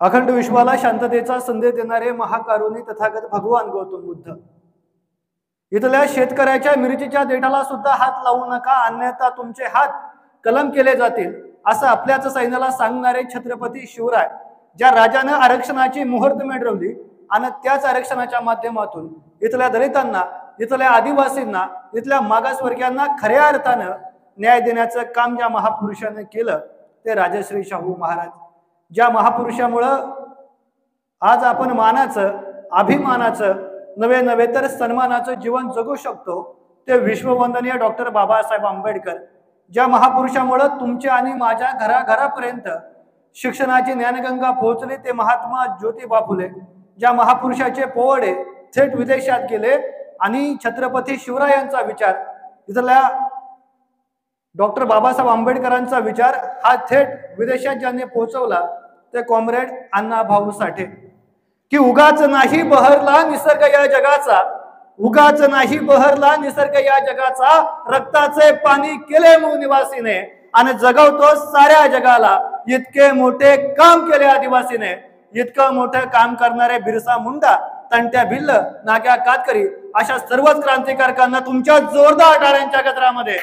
अखंड विश्वाला शांततेचा संदेश देणारे महाकारुणी तथागत भगवान गौतम बुद्ध. इथल्या शेतकऱ्याच्या मिरचीच्या देठाला सुद्धा हात लावू नका, अन्यथा तुमचे हात कलम केले जातील, असं आपल्याच सैन्याला सांगणारे छत्रपती शिवराय, ज्या राजानं आरक्षणाची मुहूर्त मिळवली आणि त्याच आरक्षणाच्या माध्यमातून इथल्या दलितांना, इथल्या आदिवासींना, इथल्या मागासवर्गीयांना खऱ्या अर्थानं न्याय देण्याचं काम ज्या महापुरुषानं केलं ते राजश्री शाहू महाराज. ज्या महापुरुषामुळं आज आपण मानाचं, अभिमानाचं नवे नवे तर सन्मानाचं जीवन जगू शकतो ते विश्ववंदनीय डॉक्टर बाबासाहेब आंबेडकर. ज्या महापुरुषामुळं तुमच्या आणि माझ्या घराघरापर्यंत शिक्षणाची ज्ञानगंगा पोहोचली ते महात्मा ज्योतिबा फुले. ज्या महापुरुषाचे पोवाडे थेट विदेशात गेले आणि छत्रपती शिवरायांचा विचार, इथल्या डॉक्टर बाबासाहेब आंबेडकरांचा विचार हा थेट विदेशात ज्यांनी पोहोचवला ते कॉम्रेड अण्णा भाऊ साठे. की उगाच नाही बहरला निसर्ग या जगाचा, उगाच नाही बहरला निसर्ग या जगाचा, रक्ताचे पाणी केले मूळ निवासीने आणि जगवतो साऱ्या जगाला. इतके मोठे काम केले आदिवासीने, इतकं मोठं काम करणारे बिरसा मुंडा, तंट्या भिल्ल, नाग्या कातकरी अशा सर्वच क्रांतिकारकांना तुमच्या जोरदार टाळ्यांच्या गजरामध्ये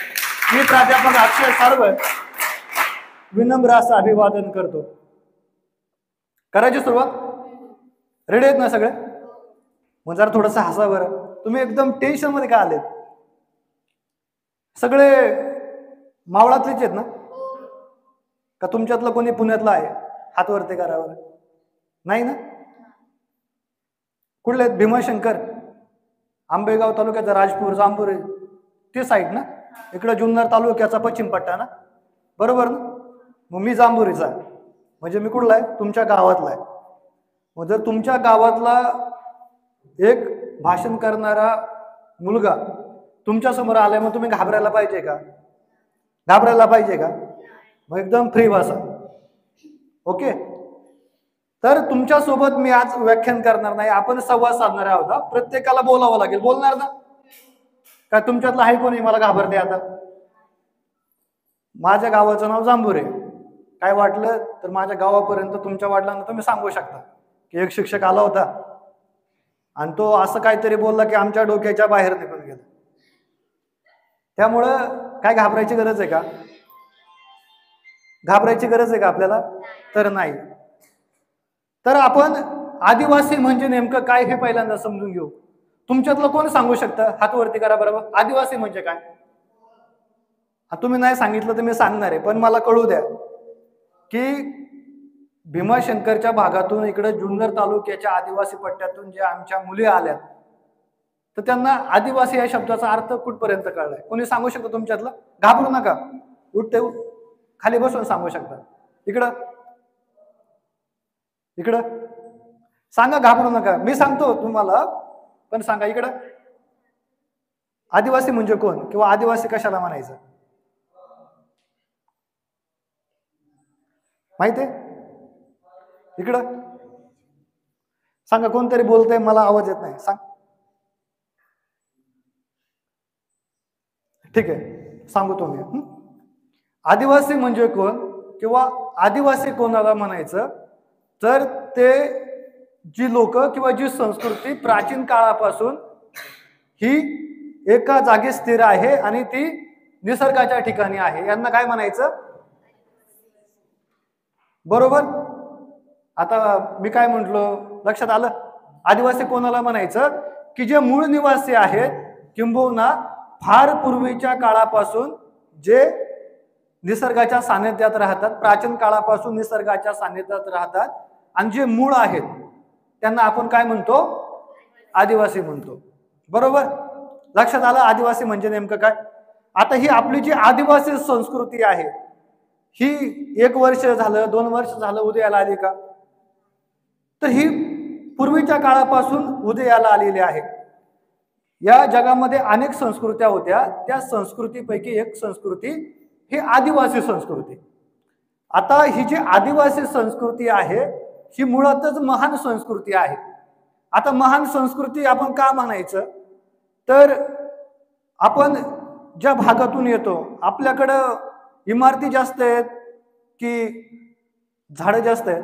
मी प्राध्यापक अक्षय सार्वे विनम्र असं अभिवादन करतो. करायची सुरुवात? रेडी आहेत ना सगळे? मग जरा थोडंसं हसा बरं. तुम्ही एकदम टेन्शन मध्ये का आलेत? सगळे मावळातलेच आहेत ना? का तुमच्यातलं कोणी पुण्यातलं आहे? हात वरती करावर. नाही ना? कुठले आहेत? भीमाशंकर, आंबेगाव तालुक्याचा राजपूर, जांभूर ते साईड ना? इकडं जुन्नर तालुक्याचा पश्चिम पट्टा ना? बरोबर ना? मग मी जांभुरीचा, म्हणजे मी कुठला आहे? तुमच्या गावातला आहे. मग जर तुमच्या गावातला एक भाषण करणारा मुलगा तुमच्या समोर आलाय, मग तुम्ही घाबरायला पाहिजे का? घाबरायला पाहिजे का? मग एकदम फ्री भाषा. ओके. तर तुमच्या सोबत मी आज व्याख्यान करणार नाही, आपण संवाद साधणार आहोत. प्रत्येकाला बोलावं लागेल. बोलणार ना? काय तुमच्यातलं आहे कोणी मला घाबरते आता? माझ्या गावाचं नाव जांभूर आहे. काय वाटलं तर माझ्या गावापर्यंत तुमच्या वडिलांना तुम्ही सांगू शकता की एक शिक्षक आला होता आणि तो असं काहीतरी बोलला की आमच्या डोक्याच्या बाहेर निघून गेला. त्यामुळं काय घाबरायची गरज आहे का? घाबरायची गरज आहे का आपल्याला? तर नाही. तर आपण आदिवासी म्हणजे नेमकं काय हे पहिल्यांदा समजून घेऊ. तुमच्यातलं कोण सांगू शकतं? हात वरती करा बरोबर. आदिवासी म्हणजे काय? तुम्ही नाही सांगितलं तर मी सांगणार आहे, पण मला कळू द्या की भीमाशंकरच्या भागातून इकडे जुन्नर तालुक्याच्या आदिवासी पट्ट्यातून जे आमच्या मुली आल्यात तर त्यांना आदिवासी या शब्दाचा अर्थ कुठपर्यंत कळलाय? कोणी सांगू शकतो तुमच्यातलं? घाबरू नका, उठते खाली बसून सांगू शकता. इकडं इकडं सांगा, घाबरू नका. मी सांगतो तुम्हाला, पण सांगा इकडं. आदिवासी म्हणजे कोण किंवा आदिवासी कशाला म्हणायचं माहितीये? इकडं सांगा. कोणतरी बोलतंय, मला आवाज येत नाही. सांग. ठीक आहे, सांगतो मी. आदिवासी म्हणजे कोण किंवा आदिवासी कोणाला म्हणायचं तर ते जी लोक किंवा जी संस्कृती प्राचीन काळापासून ही एका जागी स्थिर आहे आणि ती निसर्गाच्या ठिकाणी आहे, यांना काय म्हणायचं? बरोबर. आता मी काय म्हंटलो लक्षात आलं? आदिवासी कोणाला म्हणायचं की जे मूळ निवासी आहेत, किंबहुना फार पूर्वीच्या काळापासून जे निसर्गाच्या सानिध्यात राहतात, प्राचीन काळापासून निसर्गाच्या सानिध्यात राहतात आणि जे मूळ आहेत त्यांना आपण काय म्हणतो? आदिवासी म्हणतो. बरोबर. लक्षात आलं? आदिवासी म्हणजे नेमकं काय? आता ही आपली जी आदिवासी संस्कृती आहे ही 1 वर्ष झालं, 2 वर्ष झालं उदयाला आली का? तर ही पूर्वीच्या काळापासून उदयाला आलेली आहे. या जगामध्ये अनेक संस्कृत्या होत्या, त्या संस्कृतीपैकी एक संस्कृती ही आदिवासी संस्कृती. आता ही जी आदिवासी संस्कृती आहे ही मुळातच महान संस्कृती आहे. आता महान संस्कृती आपण का म्हणायचं तर आपण ज्या भागातून येतो आपल्याकडं इमारती जास्त आहेत की झाडं जास्त आहेत?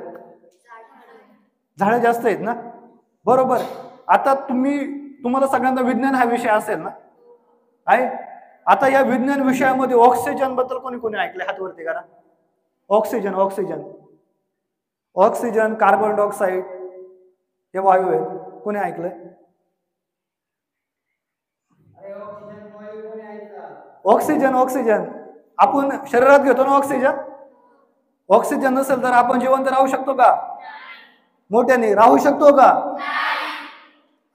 झाडं जास्त आहेत ना, बरोबर. आता तुम्हाला सगळ्यांना विज्ञान हा विषय असेल ना, आहे. आता या विज्ञान विषयामध्ये ऑक्सिजन बद्दल कोणी कोणी ऐकले? हात वरती करा. Oxygen oxygen oxygen carbon dioxide हे वायू आहेत. कोणी ऐकलंय? ऑक्सिजन ऑक्सिजन आपण शरीरात घेतो ना ऑक्सिजन. ऑक्सिजन नसेल तर आपण जिवंत राहू शकतो का? मोठ्याने राहू शकतो का?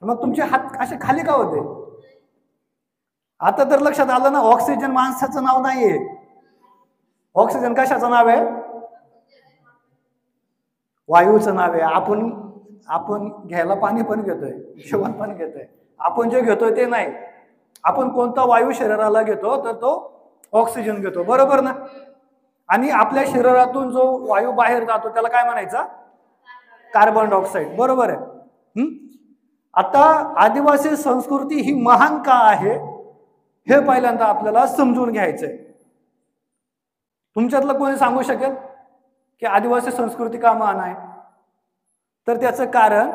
मग तुमचे हात असे खाली का होते? आता तर लक्षात आलं ना, ऑक्सिजन माणसाचं नाव नाहीये. ऑक्सिजन कशाचं नाव आहे? वायूचं नाव आहे. आपण घ्यायला पाणी पण घेतोय, जेवण पण घेतोय. आपण जे घेतोय ते नाही. आपण कोणता वायू शरीराला घेतो तर तो ऑक्सिजन घेतो, बरोबर ना. आणि आपल्या शरीरातून जो वायू बाहेर जातो त्याला काय म्हणायचा? कार्बन डायऑक्साईड, बरोबर आहे. आता आदिवासी संस्कृती ही महान का आहे हे पहिल्यांदा आपल्याला समजून घ्यायचंय. तुमच्यातलं कोणी सांगू शकेल की आदिवासी संस्कृती का महान आहे? तर त्याचं कारण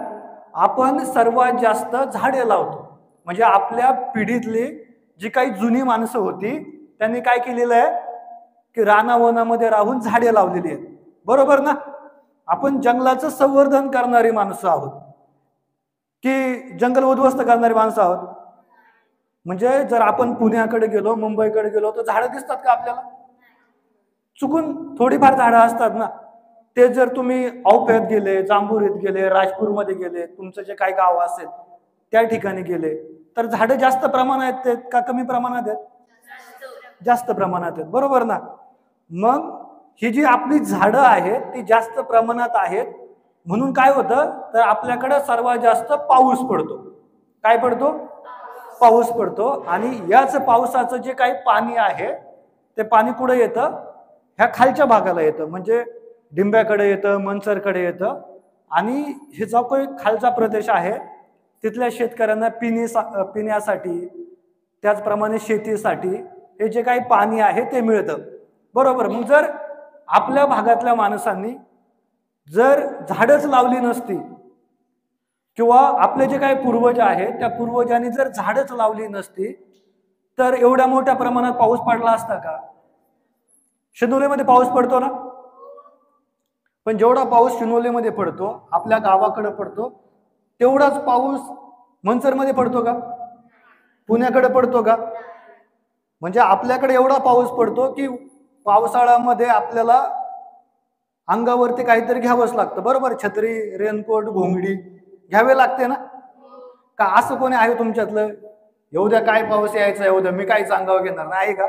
आपण सर्वात जास्त झाडे लावतो. म्हणजे आपल्या पिढीतली जी काही जुनी माणसं होती त्यांनी काय केलेलं आहे की रानावनामध्ये राहून झाडे लावलेली आहेत, बरोबर ना. आपण जंगलाचं संवर्धन करणारी माणसं आहोत की जंगल उद्ध्वस्त करणारी माणसं आहोत? म्हणजे जर आपण पुण्याकडे गेलो, मुंबईकडे गेलो तर झाडं दिसतात का आपल्याला? चुकून थोडीफार झाडं असतात ना. ते जर तुम्ही औप्यात गेले, जांभुरीत गेले, राजपूरमध्ये गेले, तुमचं जे काही गाव असेल त्या ठिकाणी गेले तर झाडं जास्त प्रमाणात आहेत का कमी प्रमाणात आहेत? जास्त प्रमाणात आहेत, बरोबर ना. मग ही जी आपली झाडं आहेत ती जास्त प्रमाणात आहेत म्हणून काय होतं तर आपल्याकडे सर्वात जास्त पाऊस पडतो. काय पडतो? पाऊस पडतो. आणि याच पावसाचं जे काही पाणी आहे ते पाणी कुठे येतं? ह्या खालच्या भागाला येतं, म्हणजे डिंब्याकडे येतं, मनसरकडे येतं. आणि हे जो काही खालचा प्रदेश आहे तिथल्या शेतकऱ्यांना पिण्यासाठी त्याचप्रमाणे शेतीसाठी हे जे काही पाणी आहे ते मिळतं, बरोबर. मग जर आपल्या भागातल्या माणसांनी जर झाडच लावली नसती किंवा आपले जे काही पूर्वज आहेत त्या पूर्वजांनी जर झाडच लावली नसती तर एवढ्या मोठ्या प्रमाणात पाऊस पडला असता का? शिनोलीमध्ये पाऊस पडतो ना, पण जेवढा पाऊस शिनोलीमध्ये पडतो, आपल्या गावाकडे पडतो, तेवढाच पाऊस मनसरमध्ये पडतो का? पुण्याकडे पडतो का? म्हणजे आपल्याकडे एवढा पाऊस पडतो की पावसाळ्यामध्ये आपल्याला अंगावरती काहीतरी घ्यावंच लागतं, बरोबर. छत्री, रेनकोट, घोंगडी घ्यावे लागते ना. का असं कोणी आहे तुमच्यातलं एवढ्या काय पाऊस यायचा एवढं मी काहीच अंगावर घेणार नाही का?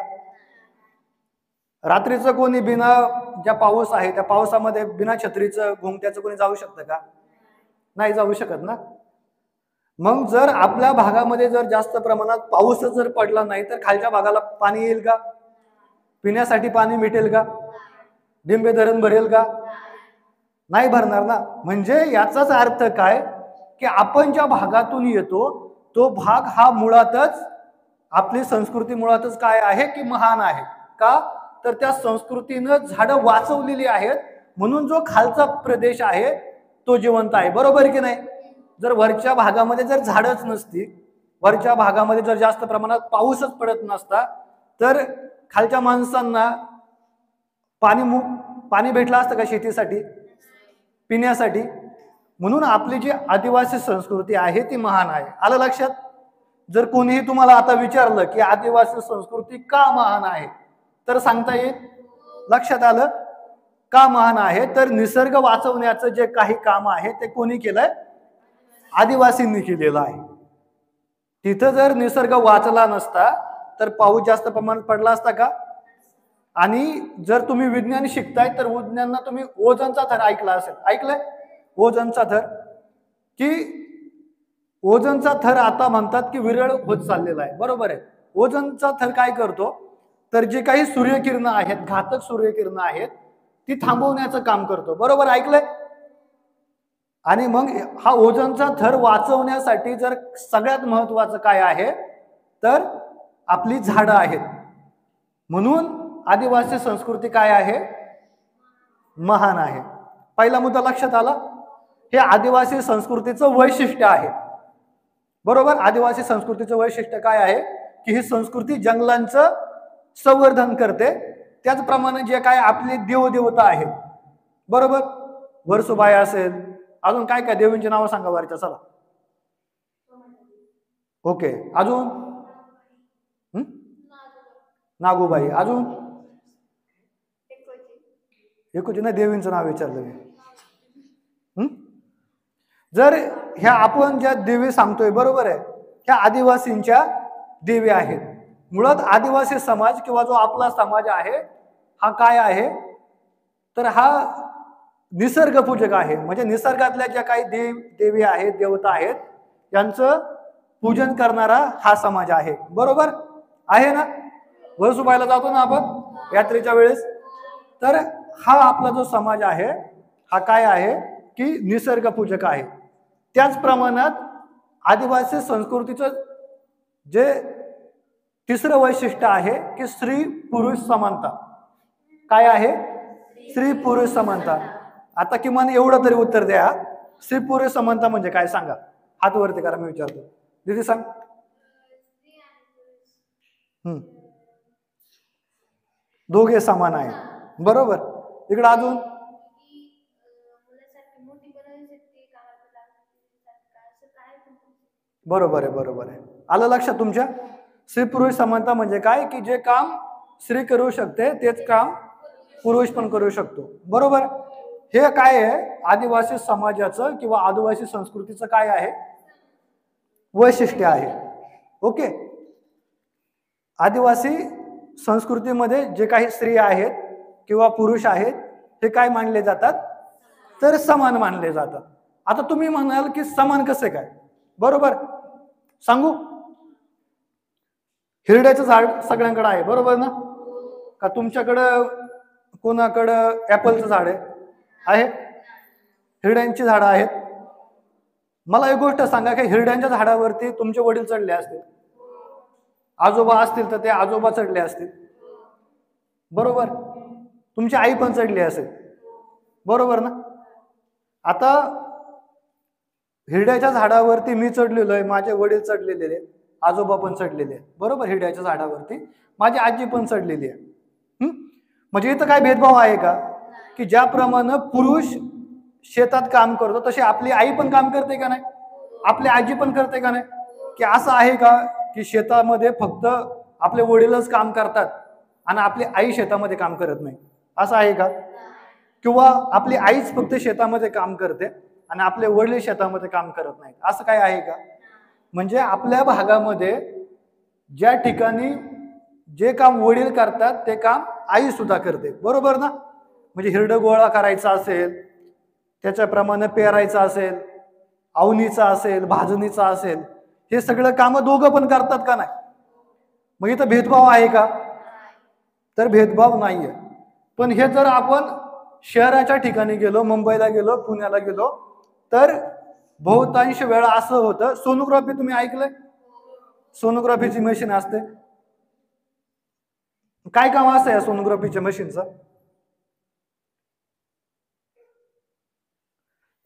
रात्रीचं कोणी बिना ज्या पाऊस आहे त्या पावसामध्ये बिना छत्रीचं घोंगट्याचं कोणी जाऊ शकतं का? नाही जाऊ शकत ना. मग जर आपल्या भागामध्ये जर जास्त प्रमाणात पाऊसच जर पडला नाही तर खालच्या भागाला पाणी येईल का? पिण्यासाठी पाणी मिळेल का? डिंबे धरण भरेल का? नाही भरणार ना. म्हणजे याचाच अर्थ काय की आपण ज्या भागातून येतो तो भाग हा मुळातच आपली संस्कृती मुळातच काय आहे की महान आहे का? तर त्या संस्कृतीनं झाडं वाचवलेली आहेत म्हणून जो खालचा प्रदेश आहे तो जिवंत आहे, बरोबर की नाही. जर वरच्या भागामध्ये जर झाडच नसती, वरच्या भागामध्ये जर जास्त प्रमाणात पाऊसच पडत नसता तर खालच्या माणसांना पाणी भेटलं असतं का शेतीसाठी, पिण्यासाठी? म्हणून आपली जी आदिवासी संस्कृती आहे ती महान आहे. आलं लक्षात? जर कोणीही तुम्हाला आता विचारलं की आदिवासी संस्कृती का महान आहे तर सांगता येईल? लक्षात आलं? का महान आहे तर निसर्ग वाचवण्याचं जे काही काम आहे ते कोणी केलंय? आदिवासींनी केलेलं आहे. तिथं जर निसर्ग वाचला नसता तर पाऊस जास्त प्रमाणात पडला असता का? आणि जर तुम्ही विज्ञान शिकताय तर विज्ञानना तुम्ही ओझोनचा थर ऐकला असेल, ऐकलंय? ओझोनचा थर, की ओझोनचा थर आता म्हणतात की विरळ होत चाललेला आहे, बरोबर आहे. ओझोनचा थर काय करतो तर जे काही सूर्यकिरणं आहेत, घातक सूर्यकिरणं आहेत ती थांबवण्याचं काम करतो, बरोबर ऐकलंय. आणि मग हा ओझोनचा थर वाचवण्यासाठी जर सगळ्यात महत्वाचं काय आहे तर आपली झाडं आहेत. म्हणून आदिवासी संस्कृती काय आहे? महान आहे. पहिला मुद्दा लक्षात आला. हे आदिवासी संस्कृतीचं वैशिष्ट्य आहे. बरोबर. आदिवासी संस्कृतीचं वैशिष्ट्य काय आहे की ही संस्कृती जंगलांचं संवर्धन करते. त्याचप्रमाणे जे काय आपले देवदेवता आहेत, बरोबर, वर्सुबाई असेल, अजून काय काय देवींची नावं सांगा वरच्या. चला. ओके. अजून नागोबाई. अजून एकोची ना देवींचं नाव विचारलं मी. जर ह्या आपण ज्या देवी सांगतोय, बरोबर आहे, ह्या आदिवासींच्या देवी आहेत. मुळात आदिवासी समाज किंवा जो आपला समाज आहे हा काय आहे तर हा निसर्गपूजक आहे. म्हणजे निसर्गातल्या ज्या काही देवी आहेत, देवता आहेत, यांचं पूजन करणारा हा समाज आहे. बरोबर आहे ना. वर्सुबाईला जातो ना आपण यात्रेच्या वेळेस. तर हा आपला जो समाज आहे हा काय आहे की निसर्गपूजक आहे. त्याच प्रमाणात आदिवासी संस्कृतीचं जे तिसरं वैशिष्ट्य आहे की स्त्री पुरुष समानता. काय आहे? स्त्री पुरुष समानता. आता किमान एवढं तरी उत्तर द्या, स्त्री पुरुष समानता म्हणजे काय सांगा. हात वरती करा, मी विचारतो. दीदी सांग. दोघे समान आहे. बरोबर. इकडे अजून बरोबर आहे. बरोबर आहे. आलं लक्षात तुमच्या. स्त्री पुरुष समानता म्हणजे काय की जे काम स्त्री करू शकते तेच काम पुरुष पण करू शकतो. बरोबर. हे काय आहे आदिवासी समाजाचं किंवा आदिवासी संस्कृतीचं काय आहे वैशिष्ट्य आहे. ओके. आदिवासी संस्कृतीमध्ये जे काही स्त्री आहेत किंवा पुरुष आहेत हे काय मानले जातात तर समान मानले जातात. आता तुम्ही म्हणाल की समान कसे काय. बरोबर. सांगू. हिरड्याचं झाड सगळ्यांकडे आहे, बरोबर ना. का तुमच्याकडं कोणाकडं ऍपलचं झाड आहे? हिरड्यांची झाडं आहेत. मला एक गोष्ट सांगा की हिरड्यांच्या झाडावरती तुमचे वडील चढले असतील, आजोबा असतील तर ते आजोबा चढले असतील, बरोबर. तुमची आई पण चढली असेल, बरोबर ना. आता हिरड्याच्या झाडावरती मी चढलेलो आहे, माझे वडील चढलेले, आजोबा पण चढलेले आहेत, बरोबर. हिरड्याच्या झाडावरती माझी आजी पण चढलेली आहे. म्हणजे इथं काय भेदभाव आहे का की ज्याप्रमाणे पुरुष शेतात काम करतो तशी आपली आई पण काम करते का नाही, आपली आजी पण करते का नाही. की असं आहे का की शेतामध्ये फक्त आपले वडीलच काम करतात आणि आपली आई शेतामध्ये काम करत नाही, असं आहे का. किंवा आपली आईच फक्त शेतामध्ये काम करते आणि आपले वडील शेतामध्ये काम करत नाहीत, असं काय आहे का. म्हणजे आपल्या भागामध्ये ज्या ठिकाणी जे काम वडील करतात ते काम आई सुद्धा करते, बरोबर ना. म्हणजे हिरडं गोळा करायचा असेल, त्याच्याप्रमाणे पेरायचं असेल, आवणीचा असेल, भाजणीचा असेल, हे सगळं काम दोघं पण करतात का नाही. मग इथं भेदभाव आहे का तर भेदभाव नाहीये. पण हे जर आपण शहराच्या ठिकाणी गेलो, मुंबईला गेलो, पुण्याला गेलो, तर बहुतांश वेळा असं होतं. सोनोग्राफी तुम्ही ऐकलंय? सोनोग्राफीची मशीन असते. काय काम असतं या सोनोग्राफीच्या मशीनचं.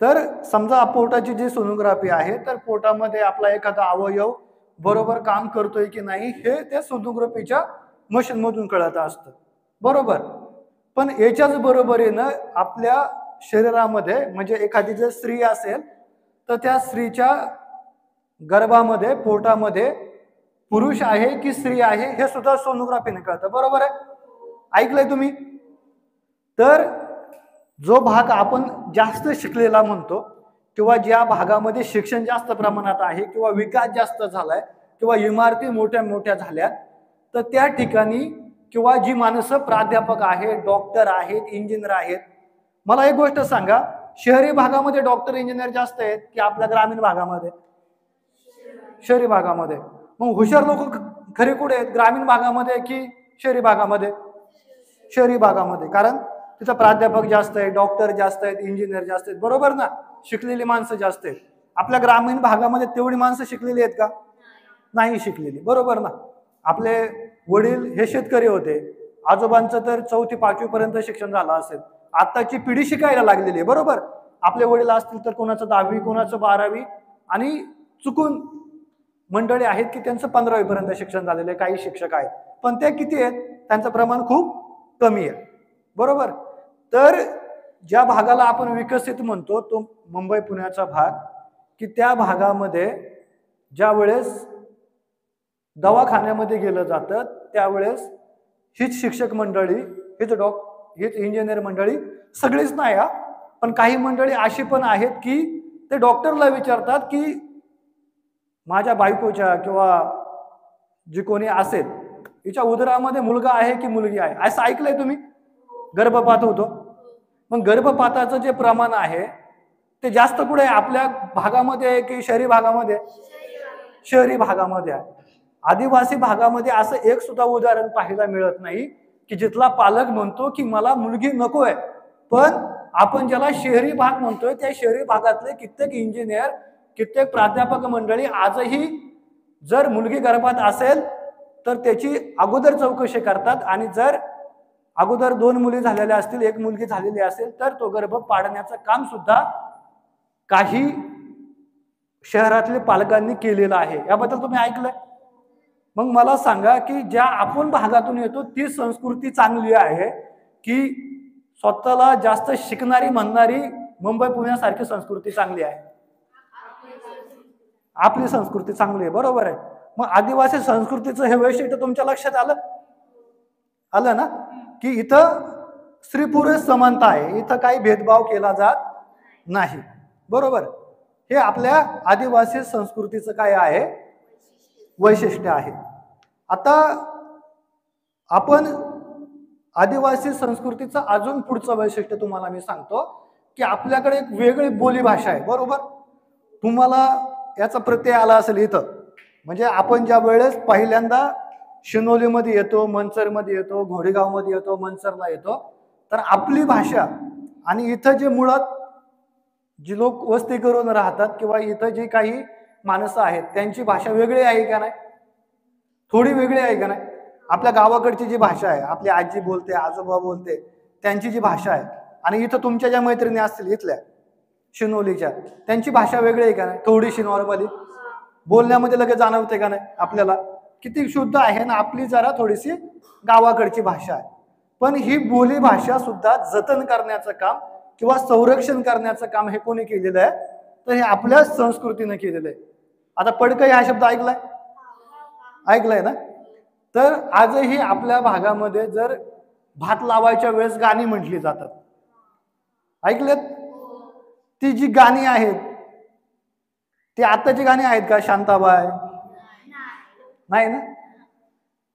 तर समजा पोटाची जी सोनोग्राफी आहे तर पोटामध्ये आपला एखादा अवयव बरोबर काम करतोय की नाही हे त्या सोनोग्राफीच्या मशीन मधून कळत असतं, बरोबर. पण याच्याच बरोबरीनं आपल्या शरीरामध्ये म्हणजे एखादी जर स्त्री असेल तर त्या स्त्रीच्या गर्भामध्ये, पोटामध्ये पुरुष आहे की स्त्री आहे हे सुद्धा सोनोग्राफीने कळतं, बरोबर आहे. ऐकलंय तुम्ही. तर जो भाग आपण जास्त शिकलेला म्हणतो किंवा ज्या भागामध्ये शिक्षण जास्त प्रमाणात आहे किंवा विकास जास्त झालाय किंवा इमारती मोठ्या मोठ्या झाल्या तर त्या ठिकाणी किंवा जी माणसं प्राध्यापक आहेत, डॉक्टर आहेत, इंजिनियर आहेत. मला एक गोष्ट सांगा, शहरी भागामध्ये डॉक्टर इंजिनियर जास्त आहेत की आपल्या ग्रामीण भागामध्ये? शहरी भागामध्ये. मग हुशार लोक खरे कुठे आहेत, ग्रामीण भागामध्ये की शहरी भागामध्ये? शहरी भागामध्ये. कारण तिथं प्राध्यापक जास्त आहे, डॉक्टर जास्त आहेत, इंजिनियर जास्त आहेत, बरोबर ना. शिकलेली माणसं जास्त आहेत. आपल्या ग्रामीण भागामध्ये तेवढी माणसं शिकलेली आहेत का? नाही शिकलेली, बरोबर ना. आपले वडील हे शेतकरी होते, आजोबांचं तर 4थी 5वी पर्यंत शिक्षण झालं असेल. आताची पिढी शिकायला लागलेली आहे, बरोबर. आपले वडील असतील तर कोणाचं 10वी, कोणाचं 12वी, आणि चुकून मंडळी आहेत की त्यांचं 15वी पर्यंत शिक्षण झालेलं आहे, काही शिक्षक आहेत, पण ते किती आहेत, त्यांचं प्रमाण खूप कमी आहे, बरोबर. तर ज्या भागाला आपण विकसित म्हणतो तो मुंबई पुण्याचा भाग, की त्या भागामध्ये ज्या वेळेस दवाखान्यामध्ये गेलं जातं त्यावेळेस हीच शिक्षक मंडळी, हीच इंजिनियर मंडळी, सगळीच नाही हा, पण काही मंडळी अशी पण आहेत की ते डॉक्टरला विचारतात की माझ्या बायकोच्या किंवा जी कोणी असेल हिच्या उदरामध्ये मुलगा आहे की मुलगी आहे, असं ऐकलंय तुम्ही. गर्भपात होतो, मग गर्भपाताचं जे प्रमाण आहे ते जास्त कुठे आहे, आपल्या भागामध्ये आहे की शहरी भागामध्ये? शहरी भागामध्ये आहे. आदिवासी भागामध्ये असं एक सुद्धा उदाहरण पाहायला मिळत नाही की जिथला पालक म्हणतो की मला मुलगी नकोय, पण आपण ज्याला शहरी भाग म्हणतोय त्या शहरी भागातले कित्येक इंजिनियर, कित्येक प्राध्यापक मंडळी आजही जर मुलगी गर्भात असेल तर त्याची अगोदर चौकशी करतात, आणि जर अगोदर 2 मुली झालेल्या असतील, 1 मुलगी झालेली असेल तर तो गर्भ पाडण्याचं काम सुद्धा काही शहरातल्या पालकांनी केलेलं आहे. याबद्दल तुम्ही ऐकलंय? मग मला सांगा की ज्या आपण भागातून येतो ती संस्कृती चांगली आहे की स्वतःला जास्त शिकणारी म्हणणारी मुंबई पुण्यासारखी संस्कृती चांगली आहे? आपली संस्कृती चांगली आहे, बरोबर आहे. मग आदिवासी संस्कृतीचं हे वैशिष्ट्य तुमच्या लक्षात आलं ना, की इथं स्त्री पुरुष समानता आहे, इथं काही भेदभाव केला जात नाही, बरोबर. हे आपल्या आदिवासी संस्कृतीचं काय आहे, वैशिष्ट्य आहे. आता आपण आदिवासी संस्कृतीचं अजून पुढचं वैशिष्ट्य तुम्हाला मी सांगतो की आपल्याकडे एक वेगळी बोलीभाषा आहे, बरोबर. तुम्हाला याचा प्रत्यय आला असेल इथं, म्हणजे आपण ज्या वेळेस पहिल्यांदा शिनोलीमध्ये येतो, मनसरमध्ये येतो, घोडेगावमध्ये येतो, मनसरला येतो, तर आपली भाषा आणि इथं जे मुळात जी लोक वस्ती करून राहतात किंवा इथं जी काही माणसं आहेत त्यांची भाषा वेगळी आहे का नाही? थोडी वेगळी आहे का नाही? आपल्या गावाकडची जी भाषा आहे, आपली आजी बोलते, आजोबा बोलते, त्यांची जी भाषा आहे, आणि इथं तुमच्या ज्या मैत्रिणी असतील इथल्या शिनोलीच्या, त्यांची भाषा वेगळी आहे का नाही? थोडीशी नॉर्मली बोलण्यामध्ये लगेच जाणवते का नाही आपल्याला? किती शुद्ध आहे ना आपली जरा थोडीशी गावाकडची भाषा आहे. पण ही बोली भाषा सुद्धा जतन करण्याचं काम किंवा संरक्षण करण्याचं काम हे कोणी केलेलं आहे? तर हे आपल्या संस्कृतीने केलेलं आहे. आता पडकई हा शब्द ऐकलाय ना? तर आजही आपल्या भागामध्ये जर भात लावायच्या वेळेस गाणी म्हटली जातात, ऐकलेत? ती जी गाणी आहेत ती आताची गाणी आहेत का? शांताबाई नाही ना?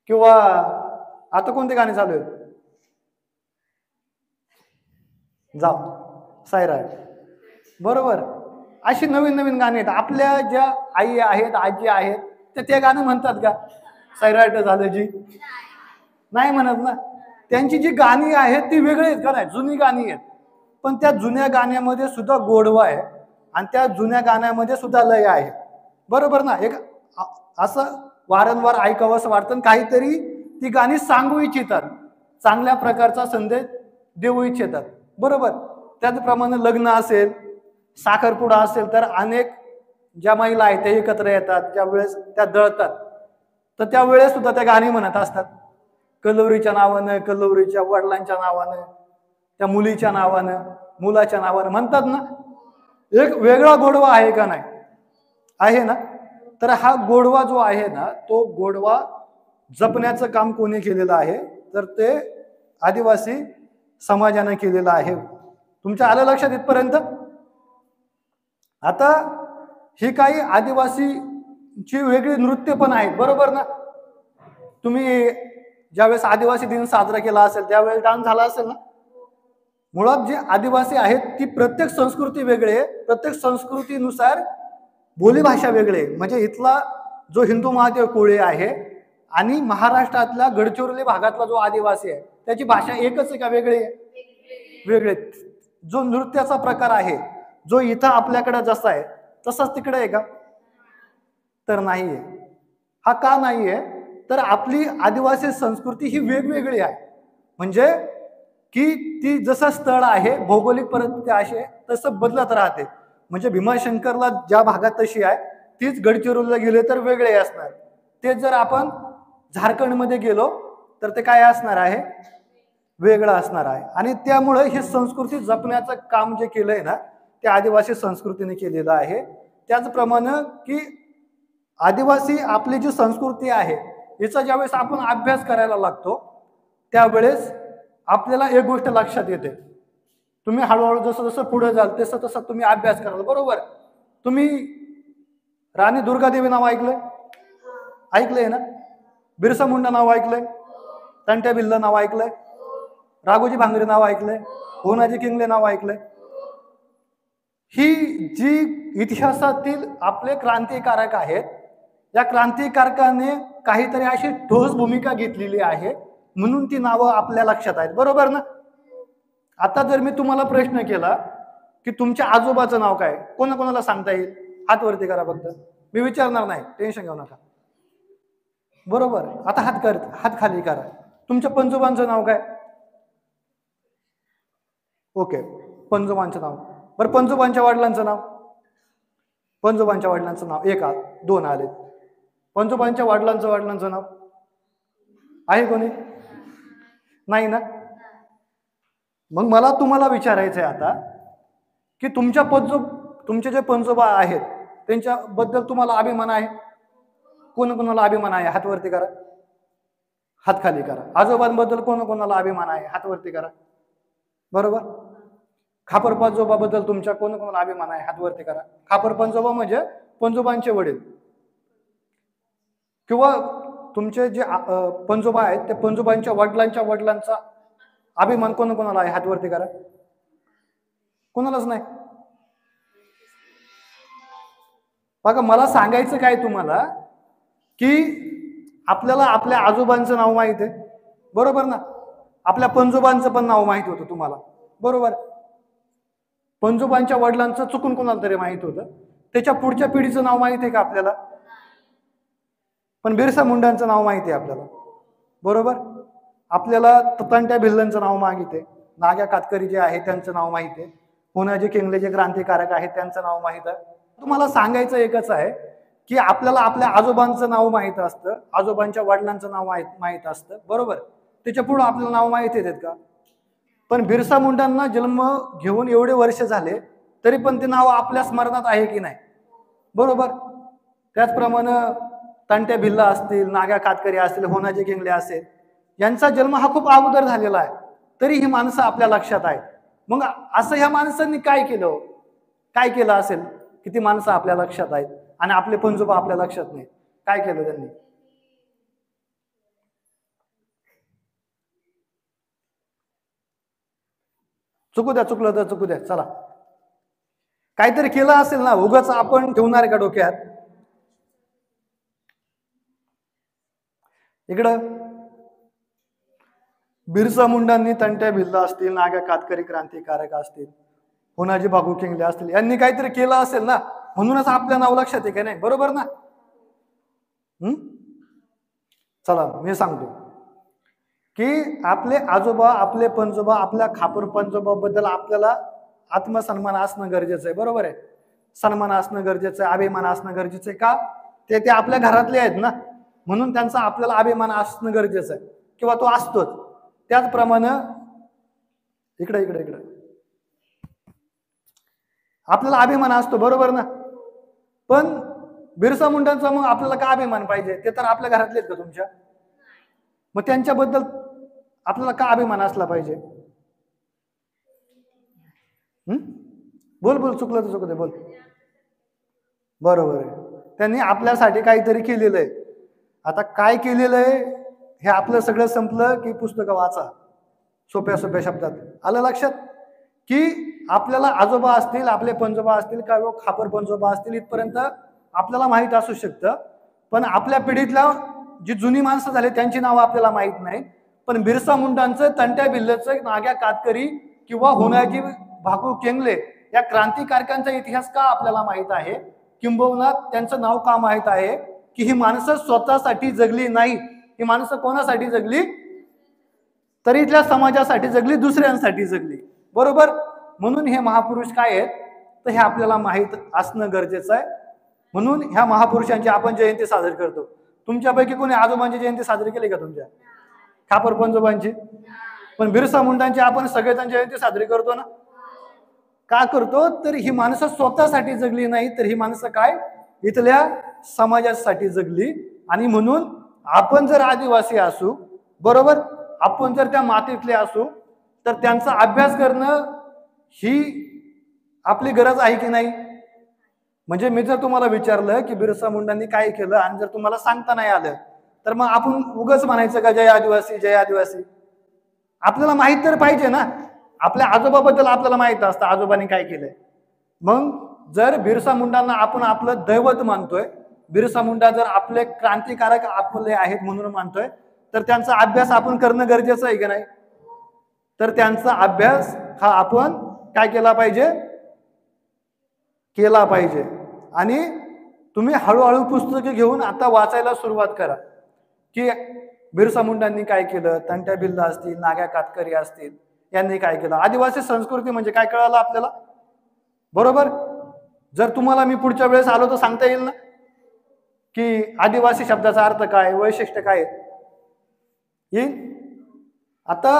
किंवा आता कोणते गाणे चालू आहेत? जाऊ सायराट, बरोबर. अशी नवीन नवीन गाणी आहेत. आपल्या ज्या आई आहेत, आजी आहेत, त्या गाणं म्हणतात का? सैराट झालं जी नाही म्हणत ना. त्यांची जी गाणी आहेत ती वेगळी आहेत का नाही? जुनी गाणी आहेत, पण त्या जुन्या गाण्यामध्ये सुद्धा गोडवा आहे आणि त्या जुन्या गाण्यामध्ये सुद्धा लय आहे, बरोबर ना. एक असं वारंवार ऐकावं असं वाटतं, काहीतरी ती गाणी सांगू इच्छितात, चांगल्या प्रकारचा संदेश देऊ इच्छितात, बरोबर. त्याचप्रमाणे लग्न असेल, साखरपुडा असेल, तर अनेक ज्या महिला आहेत त्या एकत्र येतात, ज्या वेळेस त्या दळतात, तर त्यावेळेस सुद्धा त्या गाणी म्हणत असतात. कलवरीच्या नावानं, कलवरीच्या वडिलांच्या नावानं, त्या मुलीच्या नावानं, मुलाच्या नावानं म्हणतात ना. एक वेगळा गोडवा आहे का नाही? आहे ना. तर हा गोडवा जो आहे ना, तो गोडवा जपण्याचं काम कोणी केलेलं आहे? तर ते आदिवासी समाजाने केलेलं आहे. तुमच्या आलं लक्षात इथपर्यंत? आता ही काही आदिवासीची वेगळी नृत्य पण आहेत, बरोबर ना. तुम्ही ज्यावेळेस आदिवासी दिन साजरा केला असेल त्यावेळेस डान्स झाला असेल ना. मुळात जे आदिवासी आहेत ती प्रत्येक संस्कृती वेगळी आहे, प्रत्येक संस्कृतीनुसार बोलीभाषा वेगळी आहे. म्हणजे इथला जो हिंदू महादेव कोळी आहे आणि महाराष्ट्रातल्या गडचिरोली भागातला जो आदिवासी आहे त्याची भाषा एकच आहे का वेगळी आहे? वेगळे. जो नृत्याचा प्रकार आहे जो इथं आपल्याकडे जसा आहे तसाच तिकडे आहे का? तर नाहीये. हा का नाहीये? तर आपली आदिवासी संस्कृती ही वेगवेगळी आहे. म्हणजे की ती जसं स्थळ आहे, भौगोलिक परिस्थिती अशी आहे, तसं बदलत राहते. म्हणजे भीमाशंकरला ज्या भागात तशी आहे तीच गडचिरोलीला गेले तर वेगळे असणार. तेच जर आपण झारखंडमध्ये गेलो तर ते काय असणार आहे, वेगळं असणार आहे. आणि त्यामुळे ही संस्कृती जपण्याचं काम जे केलंय ना ते आदिवासी संस्कृतीने केलेलं आहे. त्याचप्रमाणे की आदिवासी आपली जी संस्कृती आहे याचा ज्यावेळेस आपण अभ्यास करायला लागतो त्यावेळेस आपल्याला एक गोष्ट लक्षात येते. तुम्ही हळूहळू जसं जसं पुढे जाल तसं तसं तुम्ही अभ्यास कराल, बरोबर. तुम्ही राणी दुर्गादेवी नाव ऐकलंय ना, बिरसा मुंडा नाव ऐकलंय, तंट्या भिल्ल नाव ऐकलंय, राघोजी भांगरे नाव ऐकलंय, होनाजी किंगले नाव ऐकलंय. ही जी इतिहासातील आपले क्रांतिकारक आहेत, या क्रांतिकारकाने काहीतरी अशी ठोस भूमिका घेतलेली आहे म्हणून ती नावं आपल्या लक्षात आहेत, बरोबर ना. आता जर मी तुम्हाला प्रश्न केला की तुमच्या आजोबाचं नाव काय, कोणाकोणाला सांगता येईल? हात वरती करा फक्त, मी विचारणार नाही, टेन्शन घेऊ नका. बरोबर, आता हात खाली करा. तुमच्या पंजोबांचं नाव काय? ओके, पंजोबांचं नाव. बरं, पंजोबांच्या वडिलांचं नाव? पंजोबांच्या वडिलांचं नाव एक दोन आले. पंजोबांच्या वडिलांचं नाव आहे कोणी? नाही ना. मग मला तुम्हाला विचारायचंय आता की तुमचे जे पंजोबा आहेत त्यांच्याबद्दल तुम्हाला अभिमान आहे? कोणाकोणाला अभिमान आहे? हात वरती करा, हात खाली करा. आजोबांबद्दल कोणाकोणाला अभिमान आहे? हात वरती करा. बरोबर. खापर पंजोबाबद्दल तुमच्या कोणाकोणाला अभिमान आहे? हात वरती करा. खापर पंजोबा म्हणजे पंजोबांचे वडील किंवा तुमचे जे पंजोबा आहेत ते पंजोबांच्या वडिलांचा अभिमान कोणाकोणाला आहे? हात वरती करा. कोणालाच नाही. बघा, मला सांगायचं काय तुम्हाला की आपल्याला आपल्या आजोबांचं नाव माहित आहे, बरोबर ना. आपल्या पंजोबांचं पण नाव माहित होतं तुम्हाला, बरोबर. पंजोबांच्या वडिलांचं चुकून कोणाला तरी माहित होतं, त्याच्या पुढच्या पिढीचं नाव माहित आहे का आपल्याला? पण बिरसा मुंडांचं नाव माहिती आहे आपल्याला, बरोबर. आपल्याला तंट्या भिल्लांचं नाव माहित आहे, नाग्या कातकरी जे आहे त्यांचं नाव माहित आहे, होनाजी किंगले जे क्रांतिकारक आहेत त्यांचं नाव माहित आहे. तुम्हाला सांगायचं एकच आहे की आपल्याला आपल्या आजोबांचं नाव माहित असतं, आजोबांच्या वडिलांचं नाव माहित असतं, बरोबर. त्याच्या पुढे आपल्याला नाव माहित येतात का? पण बिरसा मुंडांना जन्म घेऊन एवढे वर्ष झाले तरी पण ते नाव आपल्या स्मरणात आहे की नाही, बरोबर. त्याचप्रमाणे तंट्या भिल्ला असतील, नाग्या कातकरी असतील, होनाजी किंगले असेल, यांचा जन्म हा खूप अगोदर झालेला आहे तरी ही माणसं आपल्या लक्षात आहेत. मग असं ह्या माणसांनी काय केलं असेल की ती माणसं आपल्या लक्षात आहेत आणि आपले पंजोबा आपल्या लक्षात नाही? काय केलं त्यांनी? चुकलं तर चुकू द्या, चला. काहीतरी केलं असेल ना, उगाच आपण ठेवणार का डोक्यात? इकडं बिरसा मुंडांनी तंट्या भिल्ला असतील, नाग्या कातकरी क्रांतिकारक असतील, होनाजी भागू किंगले असतील, यांनी काहीतरी केलं असेल ना, म्हणूनच आपल्या नाव लक्षात आहे का नाही, बरोबर ना. चला मी सांगतो की आपले आजोबा, आपले पंजोबा, आपल्या खापर पंजोबाबद्दल आपल्याला आत्मसन्मान असणं गरजेचं आहे, बरोबर आहे. सन्मान असणं गरजेचं आहे, अभिमान असणं गरजेचं आहे. का? ते आपल्या घरातले आहेत ना, म्हणून त्यांचा आपल्याला अभिमान असणं गरजेचं आहे किंवा तो असतोच. त्याचप्रमाणे इकडे आपल्याला अभिमान असतो, बरोबर ना. पण बिरसा मुंडांचा मग आपल्याला का अभिमान पाहिजे? ते तर आपल्या घरातले आहेत का तुमच्या? मग त्यांच्याबद्दल आपल्याला का अभिमान असला पाहिजे? बोल चुकलं तर चुकू दे, बोल. बरोबर आहे, त्यांनी आपल्यासाठी काहीतरी केलेलं आहे. आता काय केलेलं आहे हे आपलं सगळं संपलं की पुस्तकं वाचा, सोप्या शब्दात. आलं लक्षात की आपल्याला आजोबा असतील, आपले पंजोबा असतील किंवा खापर पंजोबा असतील इथपर्यंत आपल्याला माहित असू शकतं, पण आपल्या पिढीतल्या जी जुनी माणसं झाली त्यांची नावं आपल्याला माहित नाही. पण बिरसा मुंडांचं, तंट्या भिल्लचं, नाग्या कातकरी किंवा होनाजी भागू किंगले या क्रांतिकारकांचा इतिहास का आपल्याला माहित आहे? किंबहुना त्यांचं नाव का माहित आहे की ही माणसं स्वतःसाठी जगली नाही, ही माणसं कोणासाठी जगली? तरी इथल्या समाजासाठी जगली, दुसऱ्यांसाठी जगली. बरोबर. म्हणून हे महापुरुष काय आहेत तर हे आपल्याला माहीत असणं गरजेचं आहे. म्हणून ह्या महापुरुषांची आपण जयंती साजरी करतो. तुमच्यापैकी कोणी आजोबांची जयंती साजरी केली का तुमच्या? खापर पंजोबांची? पण बिरसा मुंडांची आपण सगळेजण जयंती साजरी करतो ना. का करतो? तर ही माणसं स्वतःसाठी जगली नाही, तर ही माणसं काय इथल्या समाजासाठी जगली. आणि म्हणून आपण जर आदिवासी असू, बरोबर, आपण जर त्या मातीतले असू, तर त्यांचा अभ्यास करणं ही आपली गरज आहे की नाही? म्हणजे मी जर तुम्हाला विचारलं की बिरसा मुंडांनी काय केलं आणि जर तुम्हाला सांगता नाही आलं, तर मग आपण उगाच म्हणायचं का जय आदिवासी जय आदिवासी? आपल्याला माहित तर पाहिजे ना. आपल्या आजोबाबद्दल आपल्याला माहित असतं आजोबांनी काय केलंय. मग जर बिरसा मुंडांना आपण आपलं दैवत मानतोय, बिरसा मुंडा जर आपले क्रांतिकारक आपले आहेत म्हणून मानतोय, तर त्यांचा अभ्यास आपण करणं गरजेचं आहे की नाही? तर त्यांचा अभ्यास हा आपण काय केला पाहिजे? केला पाहिजे. आणि तुम्ही हळूहळू पुस्तके घेऊन आता वाचायला सुरुवात करा की बिरसा मुंडांनी काय केलं, तंट्या बिल्ला असतील, नाग्या कातकरी असतील, यांनी काय केलं. आदिवासी संस्कृती म्हणजे काय कळालं आपल्याला? बरोबर. जर तुम्हाला मी पुढच्या वेळेस आलो तर सांगता येईल ना की आदिवासी शब्दाचा अर्थ काय, वैशिष्ट्य काय येईल. आता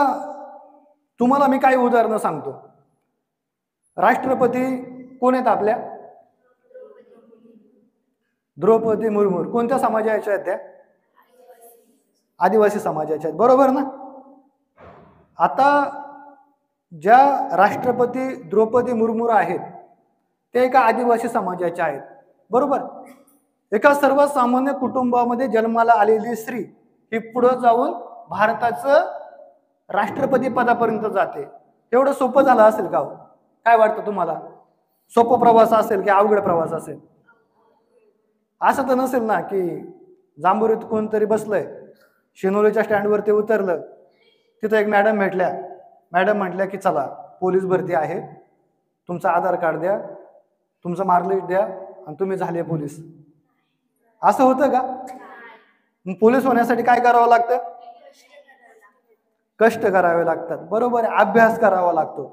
तुम्हाला मी काही उदाहरणं सांगतो. राष्ट्रपती कोण आहेत आपल्या? द्रौपदी मुर्मू. कोणत्या समाजाच्या आहेत त्या? आदिवासी समाजाच्या आहेत. बरोबर ना. आता ज्या राष्ट्रपती द्रौपदी मुर्मू आहेत ते एका आदिवासी समाजाच्या आहेत. बरोबर. एका सर्वसामान्य कुटुंबामध्ये जन्माला आलेली स्त्री ही पुढे जाऊन भारताचं राष्ट्रपती पदापर्यंत जाते. एवढं सोपं झालं असेल का? काय वाटतं तुम्हाला? सोपं प्रवास असेल की अवघड प्रवास असेल? असं तर नसेल ना की जांभुरीत कोणतरी बसलंय, शिनोलीच्या स्टँडवरती उतरलं, तिथं एक मॅडम भेटल्या, मॅडम म्हटल्या की चला पोलीस भरती आहे, तुमचं आधार कार्ड द्या, तुमचं मार्कशीट द्या आणि तुम्ही झाले पोलीस. असं होतं का? पोलीस होण्यासाठी काय करावं लागतं? कष्ट करावे लागतात. बरोबर आहे. अभ्यास करावा लागतो,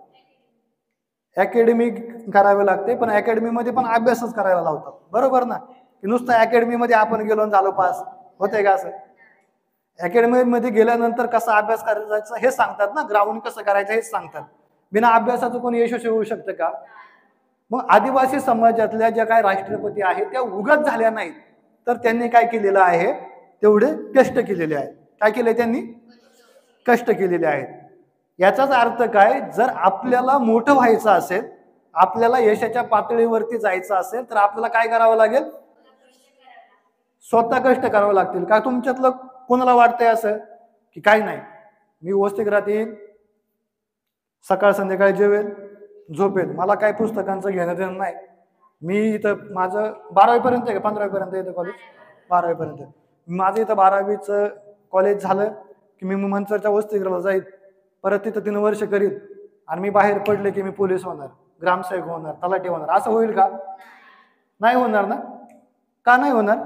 अकॅडमी करावे लागते, पण अकॅडमीमध्ये पण अभ्यासच करायला लावतात. बरोबर ना. की नुसतं अकॅडमीमध्ये आपण गेलो आणि झालो पास, होतंय का असं? अकॅडमीमध्ये गेल्यानंतर कसा अभ्यास करायचा हे सांगतात ना, ग्राउंड कसं करायचं हेच सांगतात. बिना अभ्यासाचं कोणी यशस्वी होऊ शकतं का? मग आदिवासी समाजातल्या ज्या काही राष्ट्रपती आहेत त्या उगाच झाल्या नाहीत, तर त्यांनी काय केलेलं आहे? तेवढे कष्ट केलेले आहेत. काय केले त्यांनी? कष्ट केलेले आहेत. याचाच अर्थ काय? जर आपल्याला मोठं व्हायचं असेल, आपल्याला यशाच्या पातळीवरती जायचं असेल, तर आपल्याला काय करावं लागेल? स्वतः कष्ट करावं लागतील. का तुमच्यातलं कोणाला वाटतंय असं की काही नाही, मी वसतिगृहात येईल, सकाळ संध्याकाळी जेवेल, झोपेल, मला काय पुस्तकांचं घेणं देणं नाही, मी इथं माझं 12वी पर्यंत आहे का 15वी पर्यंत येतं कॉलेज? 12वी पर्यंत. माझं इथं 12वीचं कॉलेज झालं की मी मंचरच्या वसतिगृहाला जाईल, परत तिथं 3 वर्ष करील आणि मी बाहेर पडले की मी पोलीस होणार, ग्रामसेवक होणार, तलाठी होणार. असं होईल का? नाही होणार ना. का नाही होणार?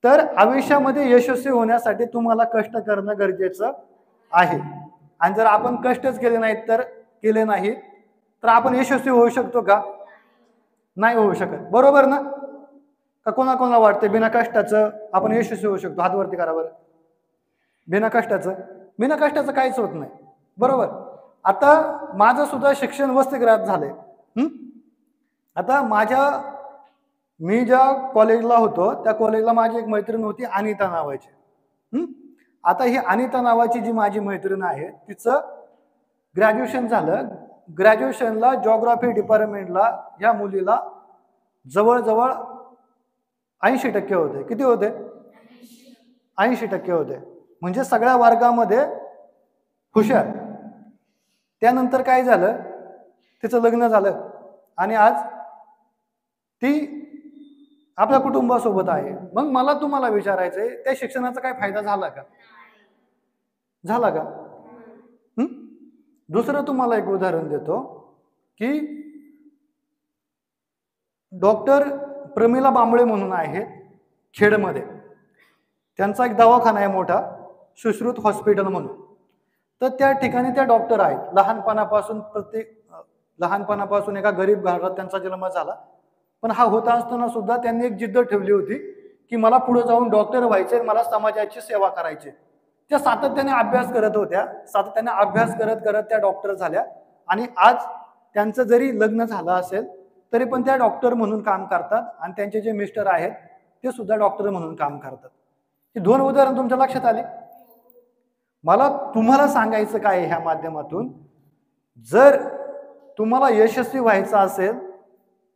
तर आयुष्यामध्ये यशस्वी होण्यासाठी तुम्हाला कष्ट करणं गरजेचं आहे. आणि जर आपण कष्टच केले नाहीत तर आपण यशस्वी होऊ शकतो का? नाही होऊ शकत. बरोबर ना. का कोणाकोणाला वाटतं बिना कष्टाचं आपण यशस्वी होऊ शकतो? हातवरती करा बरं. बिना कष्टाचं काहीच होत नाही. बरोबर. आता माझं सुद्धा शिक्षण वसतिगृहात झालंय. आता मी ज्या कॉलेजला होतो त्या कॉलेजला माझी एक मैत्रीण होती अनिता नावाची. आता ही अनिता नावाची जी माझी मैत्रीण आहे तिचं ग्रॅज्युएशन झालं. ग्रॅज्युएशनला जिओग्राफी डिपार्टमेंटला या मुलीला जवळजवळ 80% होते. किती होते? 80% होते. म्हणजे सगळ्या वर्गामध्ये हुशार. त्यानंतर काय झालं? तिचं लग्न झालं आणि आज ती आपल्या कुटुंबासोबत आहे. मग मला तुम्हाला विचारायचंय, त्या शिक्षणाचा काय फायदा झाला का? झाला का? दुसरं तुम्हाला एक उदाहरण देतो की डॉक्टर प्रमिला बांबळे म्हणून आहेत खेडमध्ये. त्यांचा एक दवाखाना आहे मोठा, सुश्रुत हॉस्पिटल म्हणून. तर त्या ठिकाणी त्या डॉक्टर आहेत. लहानपणापासून एका गरीब घरात त्यांचा जन्म झाला, पण हा होता असताना सुद्धा त्यांनी एक जिद्द ठेवली होती की मला पुढे जाऊन डॉक्टर व्हायचे, मला समाजाची सेवा करायची. त्या सातत्याने अभ्यास करत होत्या, सातत्याने अभ्यास करत करत त्या डॉक्टर झाल्या. आणि आज त्यांचं जरी लग्न झालं असेल तरी पण त्या डॉक्टर म्हणून काम करतात आणि त्यांचे जे मिस्टर आहेत ते सुद्धा डॉक्टर म्हणून काम करतात. ही 2 उदाहरण तुमच्या लक्षात आली. मला तुम्हाला सांगायचं काय आहे ह्या माध्यमातून, जर तुम्हाला यशस्वी व्हायचं असेल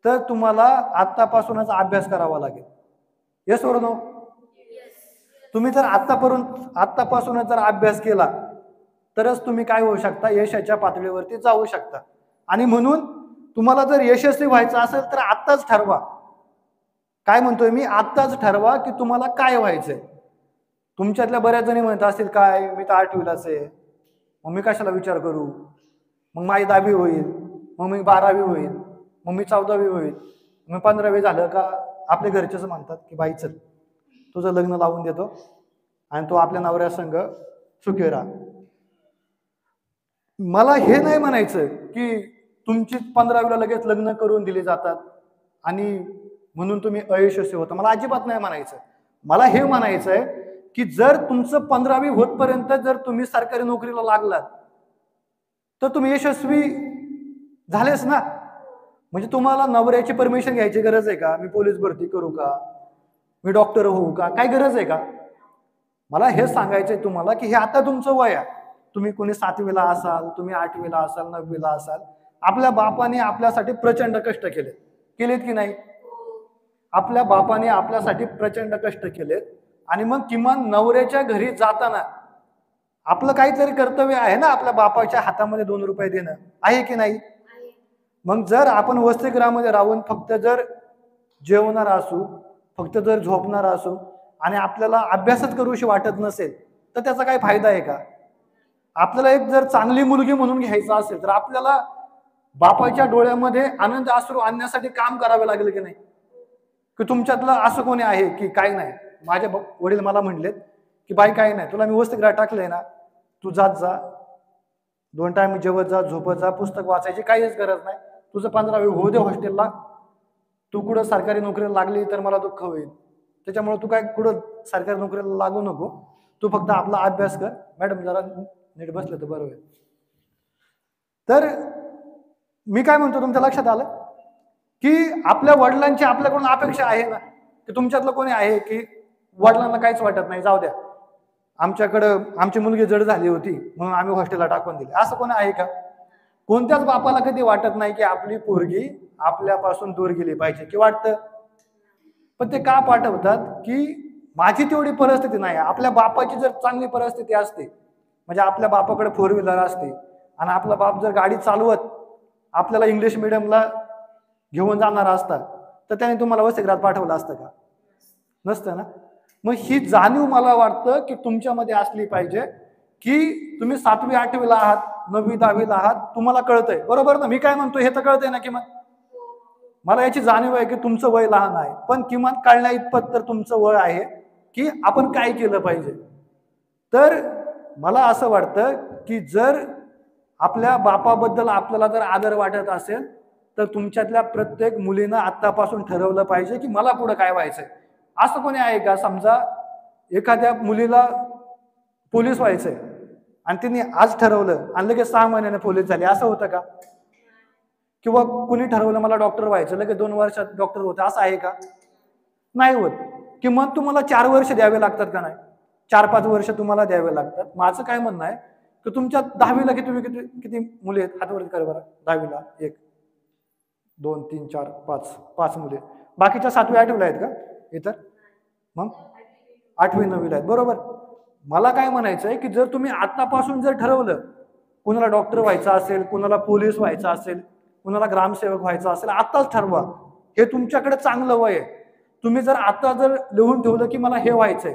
तर तुम्हाला आतापासूनच अभ्यास करावा लागेल. Yes or no? तुम्ही जर आतापासूनच जर अभ्यास केला तरच तुम्ही काय होऊ शकता, यशाच्या पातळीवरती जाऊ शकता. आणि म्हणून तुम्हाला जर यशस्वी व्हायचं असेल तर आत्ताच ठरवा. काय म्हणतोय मी? आत्ताच ठरवा की तुम्हाला काय व्हायचंय. तुमच्यातल्या बऱ्याच जणी म्हणत असतील काय मी तर 8वीलाच आहे, मग मी कशाला विचार करू, मग माझी 10वी होईल, मग मी 12वी होईल, मग मी 14वी होईल, मग 15वी झालं का आपले घरचेच म्हणतात की बाई चल तुझं लग्न लावून देतो आणि तो आपल्या नवऱ्यासंग सुखी राहा. मला हे नाही म्हणायचं की तुमची 15वीला लगेच लग्न करून दिली जातात आणि म्हणून तुम्ही अयशस्वी होता. मला अजिबात नाही म्हणायचं. मला हे म्हणायचं आहे की जर तुमचं 15वी होतपर्यंत जर तुम्ही सरकारी नोकरीला लागलात तर तुम्ही यशस्वी झालेच ना. म्हणजे तुम्हाला नवऱ्याची परमिशन घ्यायची गरज आहे का? मी पोलीस भरती करू का, मी डॉक्टर होऊ का, काय गरज आहे का? मला हे सांगायचंय तुम्हाला की हे आता तुमचं वय आहे. तुम्ही कोणी 7वीला असाल, तुम्ही 8वीला असाल, 9वीला असाल, आपल्या बापाने आपल्यासाठी प्रचंड कष्ट केलेत की नाही? आपल्या बापाने आपल्यासाठी प्रचंड कष्ट केलेत. आणि मग किमान नवऱ्याच्या घरी जाताना आपलं काहीतरी कर्तव्य आहे ना, आपल्या बापाच्या हातामध्ये 2 रुपये देणं आहे की नाही? मग जर आपण वसतिगृहामध्ये राहून फक्त जर जेवणार असू, फक्त जर झोपणार असू आणि आपल्याला अभ्यासच करूशी वाटत नसेल तर त्याचा काही फायदा आहे का? आपल्याला एक जर चांगली मुलगी म्हणून घ्यायचं असेल तर आपल्याला बापाच्या डोळ्यामध्ये आनंद अश्रू आणण्यासाठी काम करावे लागेल की नाही? की तुमच्यातलं असं कोणी आहे की काय नाही, माझे वडील मला म्हणलेत की बाई काय नाही, तुला मी वसतिगृहात टाकलंय ना, तू जात जा, 2 टाइम जेवत जा, झोपत जा, पुस्तक वाचायची काहीच गरज नाही, तुझं 15वी होऊ दे हॉस्टेलला, तू कुठं सरकारी नोकरीला लागली तर मला दुःख होईल, त्याच्यामुळे तू काय कुठं सरकारी नोकरीला लागू नको, तू फक्त आपला अभ्यास कर. मॅडम जरा नीट बसलं तर बरं होईल. तर मी काय म्हणतो, तुमच्या लक्षात आलं की आपल्या वडिलांची आपल्याकडून अपेक्षा आहे ना, की तुमच्यातलं कोणी आहे की वडिलांना काहीच वाटत नाही, जाऊ द्या आमच्याकडं आमची मुलगी जड झाली होती म्हणून आम्ही हॉस्टेलला टाकून दिली, असं कोणी आहे का? कोणत्याच बापाला कधी वाटत नाही की आपली पोरगी आपल्यापासून दूर गेली पाहिजे, की वाटतं? पण ते का पाठवतात की माझी तेवढी परिस्थिती नाही. आपल्या बापाची जर चांगली परिस्थिती असते, म्हणजे आपल्या बापाकडे 4 व्हीलर असते आणि आपला बाप जर गाडी चालवत आपल्याला इंग्लिश मिडियमला घेऊन जाणार असतात तर त्याने तुम्हाला वसतिगृहात पाठवलं असतं का? नसतं ना. मग ही जाणीव मला वाटतं की तुमच्यामध्ये असली पाहिजे की तुम्ही 7वी 8वीला आहात, 9वी 10वीला आहात, तुम्हाला कळतंय बरोबर ना, मी काय म्हणतोय हे तर कळतंय ना. किमान मला याची जाणीव आहे की तुमचं वय लहान आहे, पण किमान कळण्या इतपत तर तुमचं वय आहे की आपण काय केलं पाहिजे. तर मला असं वाटतं की जर आपल्या बापाबद्दल आपल्याला जर आदर वाटत असेल तर तुमच्यातल्या प्रत्येक मुलीनं आत्तापासून ठरवलं पाहिजे की मला पुढे काय व्हायचंय. असं कोणी आहे का, समजा एखाद्या मुलीला पोलीस व्हायचंय आणि तिने आज ठरवलं आणि लगेच 6 महिन्याने पोलीस झाली, असं होतं का? किंवा कुणी ठरवलं मला डॉक्टर व्हायचं, लगेच 2 वर्षात डॉक्टर होतं, असं आहे का? नाही होत. किंवा तुम्हाला 4 वर्ष द्यावे लागतात का नाही? 4-5 वर्ष तुम्हाला द्यावे लागतात. माझं काय म्हणणं आहे की तुमच्या 10वीला किती मुली आहेत, हातवरती करा बरं. 10वीला 1 2 3 4 5 मुले, बाकीच्या 7वी 8वीला आहेत का इतर? मग 8वी 9वीला आहेत, बरोबर. मला काय म्हणायचं आहे की जर तुम्ही आतापासून जर ठरवलं, कुणाला डॉक्टर व्हायचं असेल, कुणाला पोलीस व्हायचं असेल, कुणाला ग्रामसेवक व्हायचं असेल, आताच ठरवा. हे तुमच्याकडे चांगलं वय आहे. तुम्ही जर आता जर लिहून ठेवलं की मला हे व्हायचंय,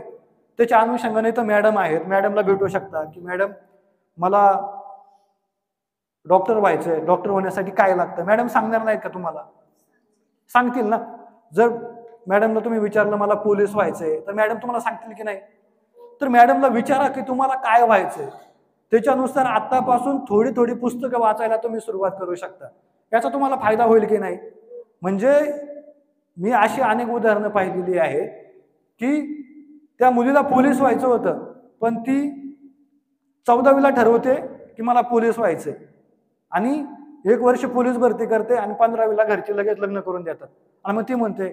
त्याच्या अनुषंगाने तर मॅडम आहेत, मॅडमला भेटू शकता की मॅडम मला डॉक्टर व्हायचंय, डॉक्टर होण्यासाठी काय लागतं, मॅडम सांगणार नाहीत का तुम्हाला? सांगतील ना. जर मॅडमला तुम्ही विचारलं मला पोलीस व्हायचंय तर मॅडम तुम्हाला सांगतील की नाही? तर मॅडमला विचारा की तुम्हाला काय व्हायचंय, त्याच्यानुसार आतापासून थोडी थोडी पुस्तकं वाचायला तुम्ही सुरुवात करू शकता. याचा तुम्हाला फायदा होईल की नाही? म्हणजे मी अशी अनेक उदाहरणं पाहिलेली आहेत की त्या मुलीला पोलीस व्हायचं होतं, पण ती 14वीला ठरवते की मला पोलीस व्हायचंय आणि 1 वर्ष पोलीस भरती करते आणि 15वीला घरचे लगेच लग्न करून देतात. आणि मग ती म्हणते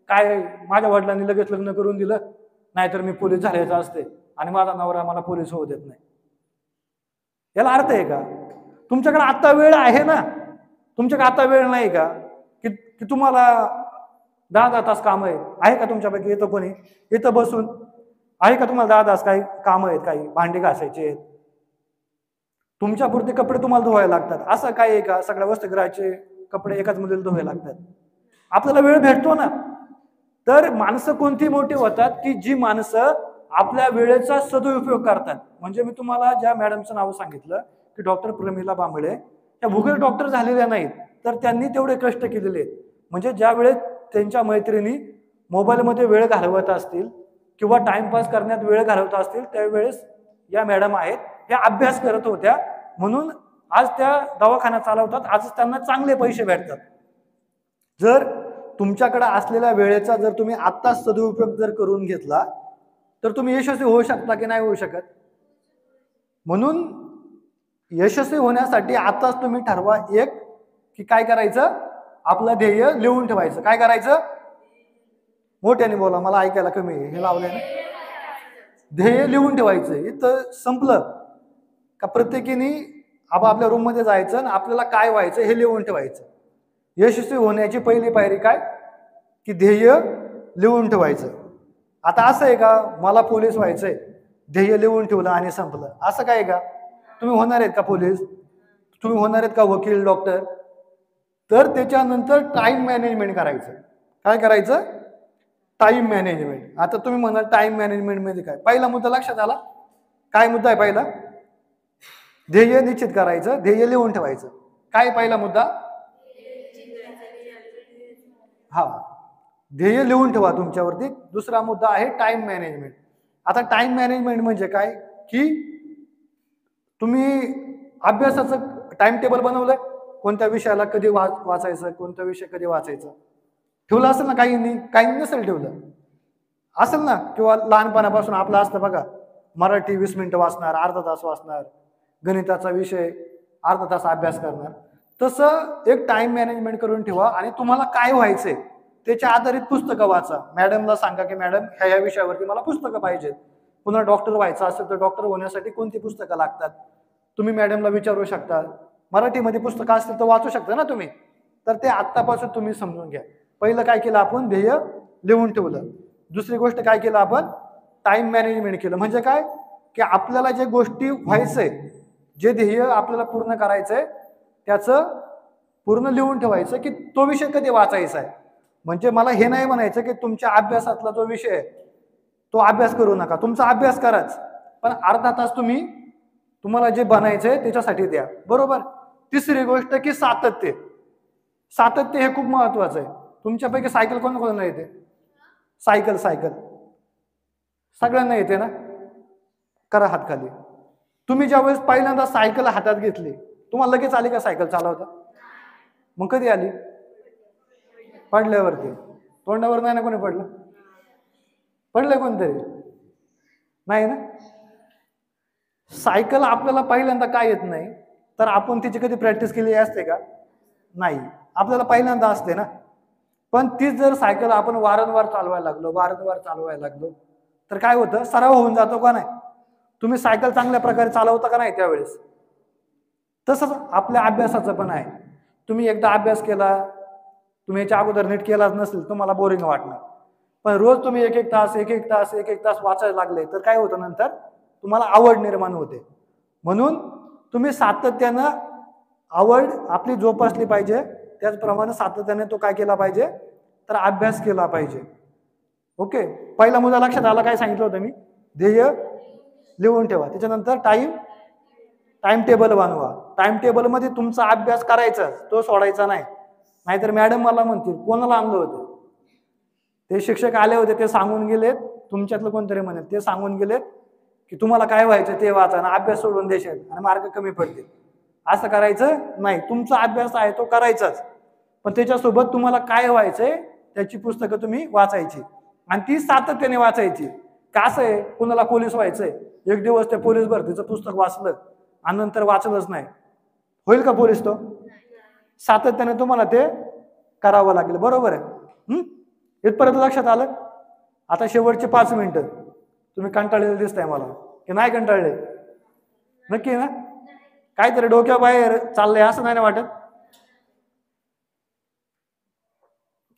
काय माझ्या वडिलांनी लगेच लग्न करून दिलं, नाहीतर मी पोलीस झाल्याचं असते आणि माझा नवरा मला पोलीस होऊ देत नाही. याला अर्थ आहे का? तुमच्याकडे आता वेळ आहे ना, तुमच्याकडे आता वेळ नाही का की तुम्हाला 10 तास काम आहे का तुमच्यापैकी? येतं कोणी इथं बसून आहे का तुम्हाला 10 तास काही कामं आहेत, काही भांडी घासायचे आहेत, तुमच्यापुरते कपडे तुम्हाला धुवायला लागतात, असं काय आहे का? सगळ्या वसतिगृहाचे कपडे एकाच मुलीला धुवायला लागतात? आपल्याला वेळ भेटतो ना. तर माणसं कोणती मोठी होतात की जी माणसं आपल्या वेळेचा सदुपयोग करतात. म्हणजे मी तुम्हाला ज्या मॅडमचं नाव सांगितलं की डॉक्टर प्रमिला बांबळे, त्या भूगोल डॉक्टर झालेल्या नाहीत, तर त्यांनी तेवढे कष्ट केलेले आहेत. म्हणजे ज्या वेळेस त्यांच्या मैत्रिणी मोबाईलमध्ये वेळ घालवत असतील किंवा टाइमपास करण्यात वेळ घालवत असतील, त्यावेळेस या मॅडम आहेत, ह्या अभ्यास करत होत्या, म्हणून आज त्या दवाखाना चालवतात, आज त्यांना चांगले पैसे भेटतात. जर तुमच्याकडे असलेल्या वेळेचा जर तुम्ही आत्ताच सदुपयोग जर करून घेतला तर तुम्ही यशस्वी होऊ शकता की नाही होऊ शकत? म्हणून यशस्वी होण्यासाठी आताच तुम्ही ठरवा एक की काय करायचं, आपलं ध्येय लिहून ठेवायचं. काय करायचं? मोठ्याने बोला, मला ऐकायला कमी आहे. हे लावलंय ना. ध्येय लिहून ठेवायचं. इथं संपलं का प्रत्येकीने आपल्या रूम मध्ये जायचं आणि आपल्याला काय व्हायचं हे लिहून ठेवायचं. यशस्वी होण्याची पहिली पायरी काय की ध्येय लिहून ठेवायचं. आता असं आहे का मला पोलीस व्हायचंय, ध्येय लिहून ठेवलं आणि संपलं, असं काय का? तुम्ही होणार आहेत का पोलीस? तुम्ही होणार आहेत का वकील, डॉक्टर? तर त्याच्यानंतर टाइम मॅनेजमेंट करायचं. काय करायचं? Time management. आता तुम्ही म्हणाल टाइम मॅनेजमेंट मध्ये काय? पहिला मुद्दा लक्षात आला? काय मुद्दा आहे पहिला? ध्येय निश्चित करायचं, ध्येय लिहून ठेवायचं. काय पहिला मुद्दा? हा, ध्येय लिहून ठेवा तुमच्यावरती. दुसरा मुद्दा आहे टाइम मॅनेजमेंट. आता टाइम मॅनेजमेंट म्हणजे काय की तुम्ही अभ्यासाचं टाइम टेबल बनवलंय, कोणत्या विषयाला कधी वाचायचं, कोणता विषय कधी वाचायचं, ठेवलं असेल ना? काही नसेल ठेवलं असेल ना. किंवा लहानपणापासून आपलं असतं बघा, मराठी 20 मिनिटं वाचणार, अर्धा तास वाचणार, गणिताचा विषय अर्धा तास अभ्यास करणार. तसं एक टाइम मॅनेजमेंट करून ठेवा आणि तुम्हाला काय व्हायचंय त्याच्या आधारित पुस्तकं वाचा. मॅडमला सांगा की मॅडम ह्या विषयावरती मला पुस्तकं पाहिजेत. पुन्हा डॉक्टर व्हायचं असेल तर डॉक्टर होण्यासाठी कोणती पुस्तकं लागतात तुम्ही मॅडमला विचारू शकता. मराठीमध्ये पुस्तकं असतील तर वाचू शकता ना तुम्ही. तर ते आत्तापासून तुम्ही समजून घ्या. पहिलं काय केलं आपण? ध्येय लिहून ठेवलं. दुसरी गोष्ट काय केलं आपण? टाइम मॅनेजमेंट केलं. म्हणजे काय की आपल्याला जे गोष्टी व्हायचंय, जे ध्येय आपल्याला पूर्ण करायचंय त्याचं पूर्ण लिहून ठेवायचं की तो विषय कधी वाचायचा आहे. म्हणजे मला हे नाही म्हणायचं की तुमच्या अभ्यासातला जो विषय आहे तो अभ्यास करू नका, तुमचा अभ्यास कराच, पण अर्धा तास तुम्हाला जे बनायचंय त्याच्यासाठी द्या. बरोबर. तिसरी गोष्ट की सातत्य. सातत्य हे खूप महत्वाचं आहे. तुमच्यापैकी सायकल कोणाला येते? सायकल सगळ्यांना येते ना? करा हात खाली. तुम्ही ज्यावेळेस पहिल्यांदा सायकल हातात घेतली तुम्हाला लगेच आली का सायकल चालवता? मग कधी आली? पडल्यावरती. तोंडावर नाही ना कोणी पडलं? पडलंय कोणतरी? नाही ना. सायकल आपल्याला पहिल्यांदा काय येत नाही, तर आपण तिची कधी प्रॅक्टिस केली असते का? नाही. आपल्याला पहिल्यांदा असते ना. पण तीच जर सायकल आपण वारंवार चालवायला लागलो तर काय होतं? सराव होऊन जातो का नाही? तुम्ही सायकल चांगल्या प्रकारे चालवता का नाही त्यावेळेस? तसंच आपल्या अभ्यासाचं पण आहे. तुम्ही एकदा अभ्यास केला, तुम्ही याच्या अगोदर नीट केलाच नसेल, तुम्हाला बोरिंग वाटणार. पण रोज तुम्ही एक एक तास वाचायला लागले तर काय होतं? नंतर तुम्हाला आवड निर्माण होते. म्हणून तुम्ही सातत्यानं आवड आपली जोपासली पाहिजे. त्याचप्रमाणे सातत्याने तो काय केला पाहिजे? तर अभ्यास केला पाहिजे. ओके. पहिला मुद्दा लक्षात आला? काय सांगितलं होतं मी? ध्येय लिहून ठेवा. त्याच्यानंतर टाइम टेबल बनवा. टाइम टेबल मध्ये तुमचा अभ्यास करायचा, तो सोडायचा नाही. नाहीतर मॅडम मला म्हणतील कोणाला आणलं होतं? ते शिक्षक आले होते, ते सांगून गेलेत, तुमच्यातलं कोणतरी म्हणेल ते सांगून गेलेत की तुम्हाला काय व्हायचं ते वाचा आणि अभ्यास सोडून देशाल आणि मार्क कमी पडतील. असं करायचं नाही. तुमचा अभ्यास आहे तो करायचाच, पण त्याच्यासोबत तुम्हाला काय व्हायचंय त्याची पुस्तकं तुम्ही वाचायची आणि ती सातत्याने वाचायची. का असं आहे, कुणाला पोलीस व्हायचंय, एक दिवस त्या पोलीस भरतीचं पुस्तक वाचलं आणि नंतर वाचलंच नाही, होईल का पोलीस? तो सातत्याने तुम्हाला ते करावं लागेल. बरोबर आहे? इथपर्यंत लक्षात आलं? आता शेवटचे 5 मिनिटं. तुम्ही कंटाळलेले दिसताय मला, की नाही कंटाळले? नक्की ना? काहीतरी डोक्याबाहेर चाललंय असं नाही ना वाटत?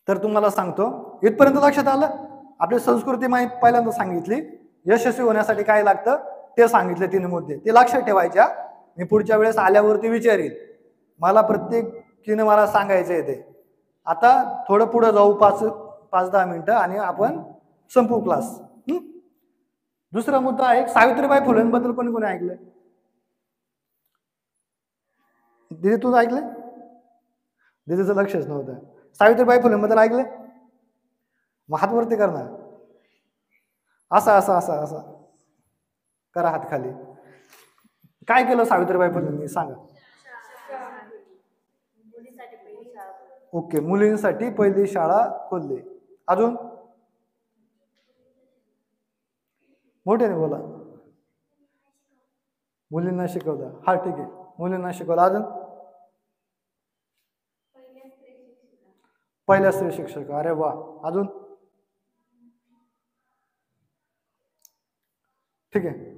तर तुम्हाला सांगतो, इथपर्यंत लक्षात आलं? आपली संस्कृती माहिती पहिल्यांदा सांगितली, यशस्वी होण्यासाठी काय लागतं ते सांगितले 3 मुद्दे. ते लक्षात ठेवायच्या. मी पुढच्या वेळेस आल्यावरती विचारील, मला प्रत्येकीने मला सांगायचं आहे ते. आता थोडं पुढे जाऊ, 5-10 मिनिटं आणि आपण संपू क्लास. दुसरा मुद्दा आहे, सावित्रीबाई फुलेंबद्दल कोणी कोणी ऐकलंय? दिदी तू ऐकलंय? दिदीचं लक्षच नव्हतं. सावित्रीबाई फुलेंबद्दल ऐकलंय? मग हात वरती कर ना. असा असा असा असा करा हात खाली. काय केलं सावित्रीबाई फुलेंनी सांगा? ओके, मुलींसाठी पहिली शाळा खोलली. अजून मोठ्याने बोला. मुलींना शिकवलं. हा ठीक आहे, मुलींना शिकवलं. अजून पहिल्या स्त्री शिक्षक. अरे वा. अजून ठीक आहे.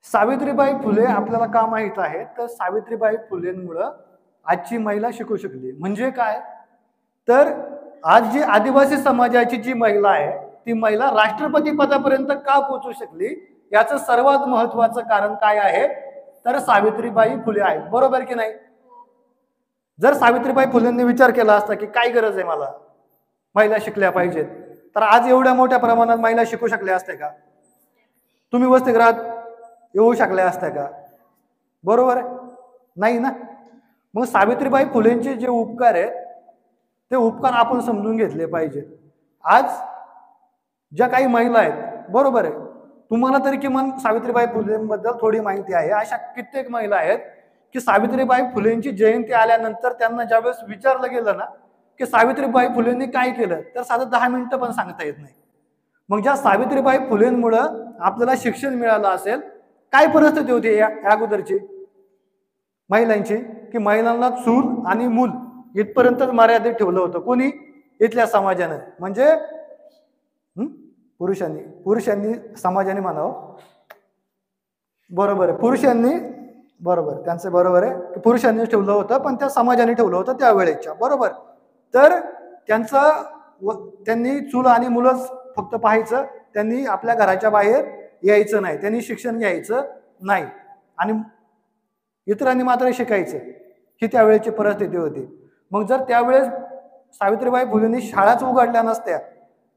सावित्रीबाई फुले आपल्याला का माहित आहे? तर सावित्रीबाई फुलेंमुळं आजची महिला शिकू शकली. म्हणजे काय? तर आज जी आदिवासी समाजाची जी महिला आहे ती महिला राष्ट्रपती पदापर्यंत का पोहोचू शकली, याचं सर्वात महत्वाचं कारण काय आहे? तर सावित्रीबाई फुले आहेत. बरोबर की नाही? जर सावित्रीबाई फुलेंनी विचार केला असता की काय गरज आहे मला, महिला शिकल्या पाहिजेत, तर आज एवढ्या मोठ्या प्रमाणात महिला शिकू शकल्या असत्या का? तुम्ही वसतिगृहात येऊ शकल्या असत्या का? बरोबर आहे? नाही ना. मग सावित्रीबाई फुलेंचे जे उपकार आहेत ते उपकार आपण समजून घेतले पाहिजेत. आज ज्या काही महिला आहेत, बरोबर आहे, तुम्हाला तरी किमान सावित्रीबाई फुलेंबद्दल थोडी माहिती आहे. अशा कित्येक महिला आहेत की सावित्रीबाई फुलेंची जयंती आल्यानंतर त्यांना ज्यावेळेस विचारलं गेलं ना की सावित्रीबाई फुलेंनी काय केलं, तर साधं 10 मिनिटं पण सांगता येत नाही. मग ज्या सावित्रीबाई फुलेंमुळं आपल्याला शिक्षण मिळालं असेल, काय परिस्थिती होती या अगोदरची महिलांची, की महिलांना चूल आणि मूल इथपर्यंतच मर्यादित ठेवलं होतं. कोणी? इथल्या समाजानं, म्हणजे पुरुषांनी समाजाने म्हणावं. बरोबर आहे, पुरुषांनी, बरोबर, त्यांचं बरोबर आहे, पुरुषांनी ठेवलं होतं, पण त्या समाजाने ठेवलं होतं त्यावेळेच्या. बरोबर. तर त्यांनी चूल आणि मुलंच फक्त पाहायचं, त्यांनी आपल्या घराच्या बाहेर यायचं नाही, त्यांनी शिक्षण घ्यायचं नाही आणि इतरांनी मात्र शिकायचं. ही त्यावेळेची परिस्थिती होती. मग जर त्यावेळेस सावित्रीबाई फुलेंनी शाळाच उघडल्या नसत्या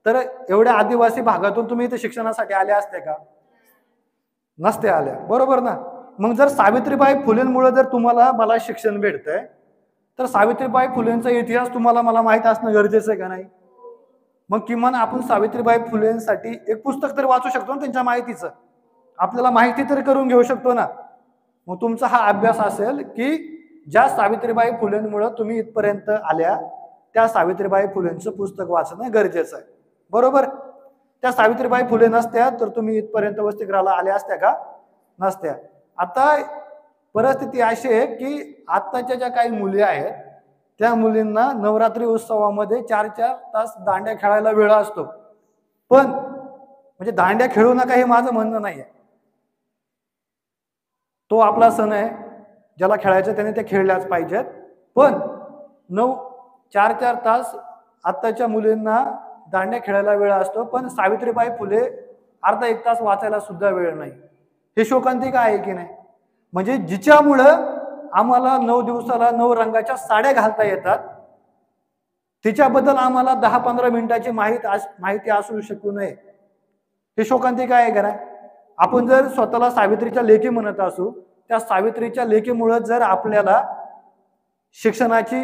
तर एवढ्या आदिवासी भागातून तुम्ही इथे शिक्षणासाठी आल्या असत्या का? नसत्या आल्या. बरोबर ना. मग जर सावित्रीबाई फुलेंमुळे जर तुम्हाला मला शिक्षण भेटतंय, तर सावित्रीबाई फुलेंचा इतिहास तुम्हाला मला माहित असणं गरजेचं आहे का नाही? मग किमान आपण सावित्रीबाई फुलेंसाठी एक पुस्तक तर वाचू शकतो ना त्यांच्या माहितीचं, आपल्याला माहिती तर करून घेऊ शकतो ना. मग तुमचा हा अभ्यास असेल की ज्या सावित्रीबाई फुलेंमुळे तुम्ही इथपर्यंत आल्या त्या सावित्रीबाई फुलेंचं पुस्तक वाचणं गरजेचं आहे. बरोबर. त्या सावित्रीबाई फुले नसत्या तर तुम्ही इथपर्यंत वसतिगृहाला आल्या असत्या का? नसत्या. आता परिस्थिती अशी आहे की आत्ताच्या ज्या काही मुली आहेत त्या मुलींना नवरात्री उत्सवामध्ये 4-4 तास दांड्या खेळायला वेळ असतो. पण म्हणजे दांड्या खेळू नका हे माझं म्हणणं नाहीये, तो आपला सण आहे, ज्याला खेळायचं त्याने ते खेळल्याच पाहिजेत. पण 4-4 तास आत्ताच्या मुलींना दांड्या खेळायला वेळ असतो, पण सावित्रीबाई फुले अर्धा 1 तास वाचायला सुद्धा वेळ नाही. हे शोकांतिका आहे की नाही? म्हणजे जिच्यामुळं आम्हाला 9 दिवसाला 9 रंगाच्या साड्या घालता येतात, तिच्याबद्दल आम्हाला 10-15 मिनिटाची माहिती असू शकू नये. हे शोकांतिका आहे का नाही? आपण जर स्वतःला सावित्रीच्या लेकी म्हणत असू, त्या सावित्रीच्या लेकीमुळे जर आपल्याला शिक्षणाची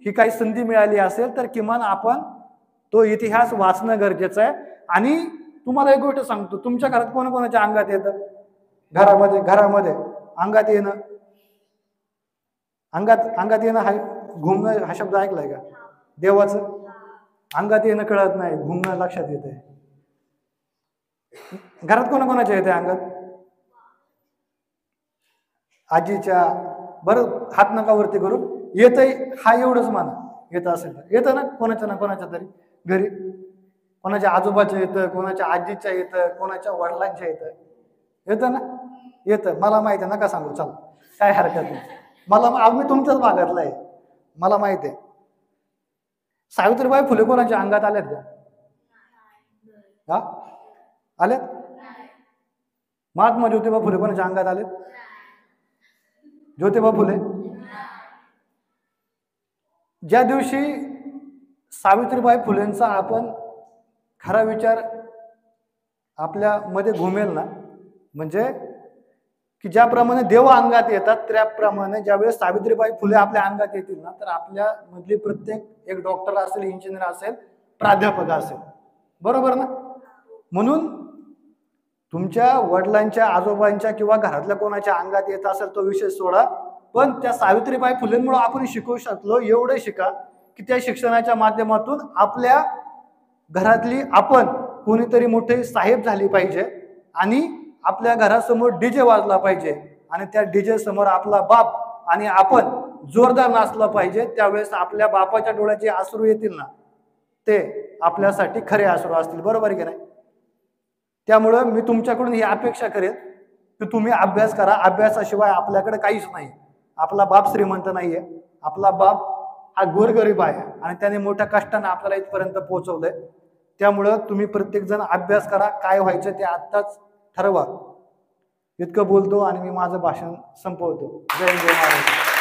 ही काही संधी मिळाली असेल तर किमान आपण तो इतिहास वाचणं गरजेचं आहे. आणि तुम्हाला एक गोष्ट सांगतो, तुमच्या घरात कोणाकोणाच्या अंगात येतं? घरामध्ये अंगात येणं, अंगात येणं हा घुमणं हा शब्द ऐकलाय का? देवाचं अंगात येणं कळत नाही, घुमणं लक्षात येत आहे. घरात कोणाकोणाच्या येते अंगात? आजीच्या. बरं, हात नका वरती करू. येतंय हा एवढंच माना, येत असेल तर येतं ना कोणाच्या तरी घरी. कोणाच्या आजोबाच्या येतं, कोणाच्या आजीच्या येतं, कोणाच्या वडिलांच्या येतं ना. येतं, मला माहिती आहे, नका सांगू, चल काय हरकत नाही. मी तुमच्याच भागातला आहे, मला माहिती आहे. सावित्रीबाई फुले कोणाच्या अंगात आल्यात का? हा, आल्यात? महात्मा ज्योतिबा फुले कोणाच्या अंगात आलेत? ज्योतिबा फुले. ज्या दिवशी सावित्रीबाई फुलेंचा आपण खरा विचार आपल्या मध्ये घुमेल ना, म्हणजे की ज्याप्रमाणे देव अंगात येतात त्याप्रमाणे ज्यावेळेस सावित्रीबाई फुले आपल्या अंगात येतील ना, तर आपल्या मधली प्रत्येक एक डॉक्टर असेल, इंजिनियर असेल, प्राध्यापक असेल, बरोबर ना. म्हणून तुमच्या वडिलांच्या, आजोबांच्या किंवा घरातल्या कोणाच्या अंगात येत असेल तो विषय सोडा, पण त्या सावित्रीबाई फुलेंमुळे आपण शिकू शकलो. एवढे शिका की त्या शिक्षणाच्या माध्यमातून आपल्या घरातली आपण कोणीतरी मोठे साहेब झाली पाहिजे आणि आपल्या घरासमोर डीजे वाजला पाहिजे आणि त्या डीजे समोर आपला बाप आणि आपण जोरदार नाचला पाहिजे. त्यावेळेस आपल्या बापाच्या डोळ्याचे अश्रू येतील ना, ते आपल्यासाठी खरे अश्रू असतील, बरोबर की नाही. त्यामुळं मी तुमच्याकडून ही अपेक्षा करेन की तुम्ही अभ्यास करा. अभ्यासाशिवाय आपल्याकडे काहीच नाही. आपला बाप श्रीमंत नाहीये, आपला बाप हा गोरगरीब आहे आणि त्याने मोठ्या कष्टाने आपल्याला इथपर्यंत पोहोचवलंय. त्यामुळं तुम्ही प्रत्येक जण अभ्यास करा. काय व्हायचं ते आत्ताच ठरवा. इतकं बोलतो आणि मी माझं भाषण संपवतो. जय जय महाराज.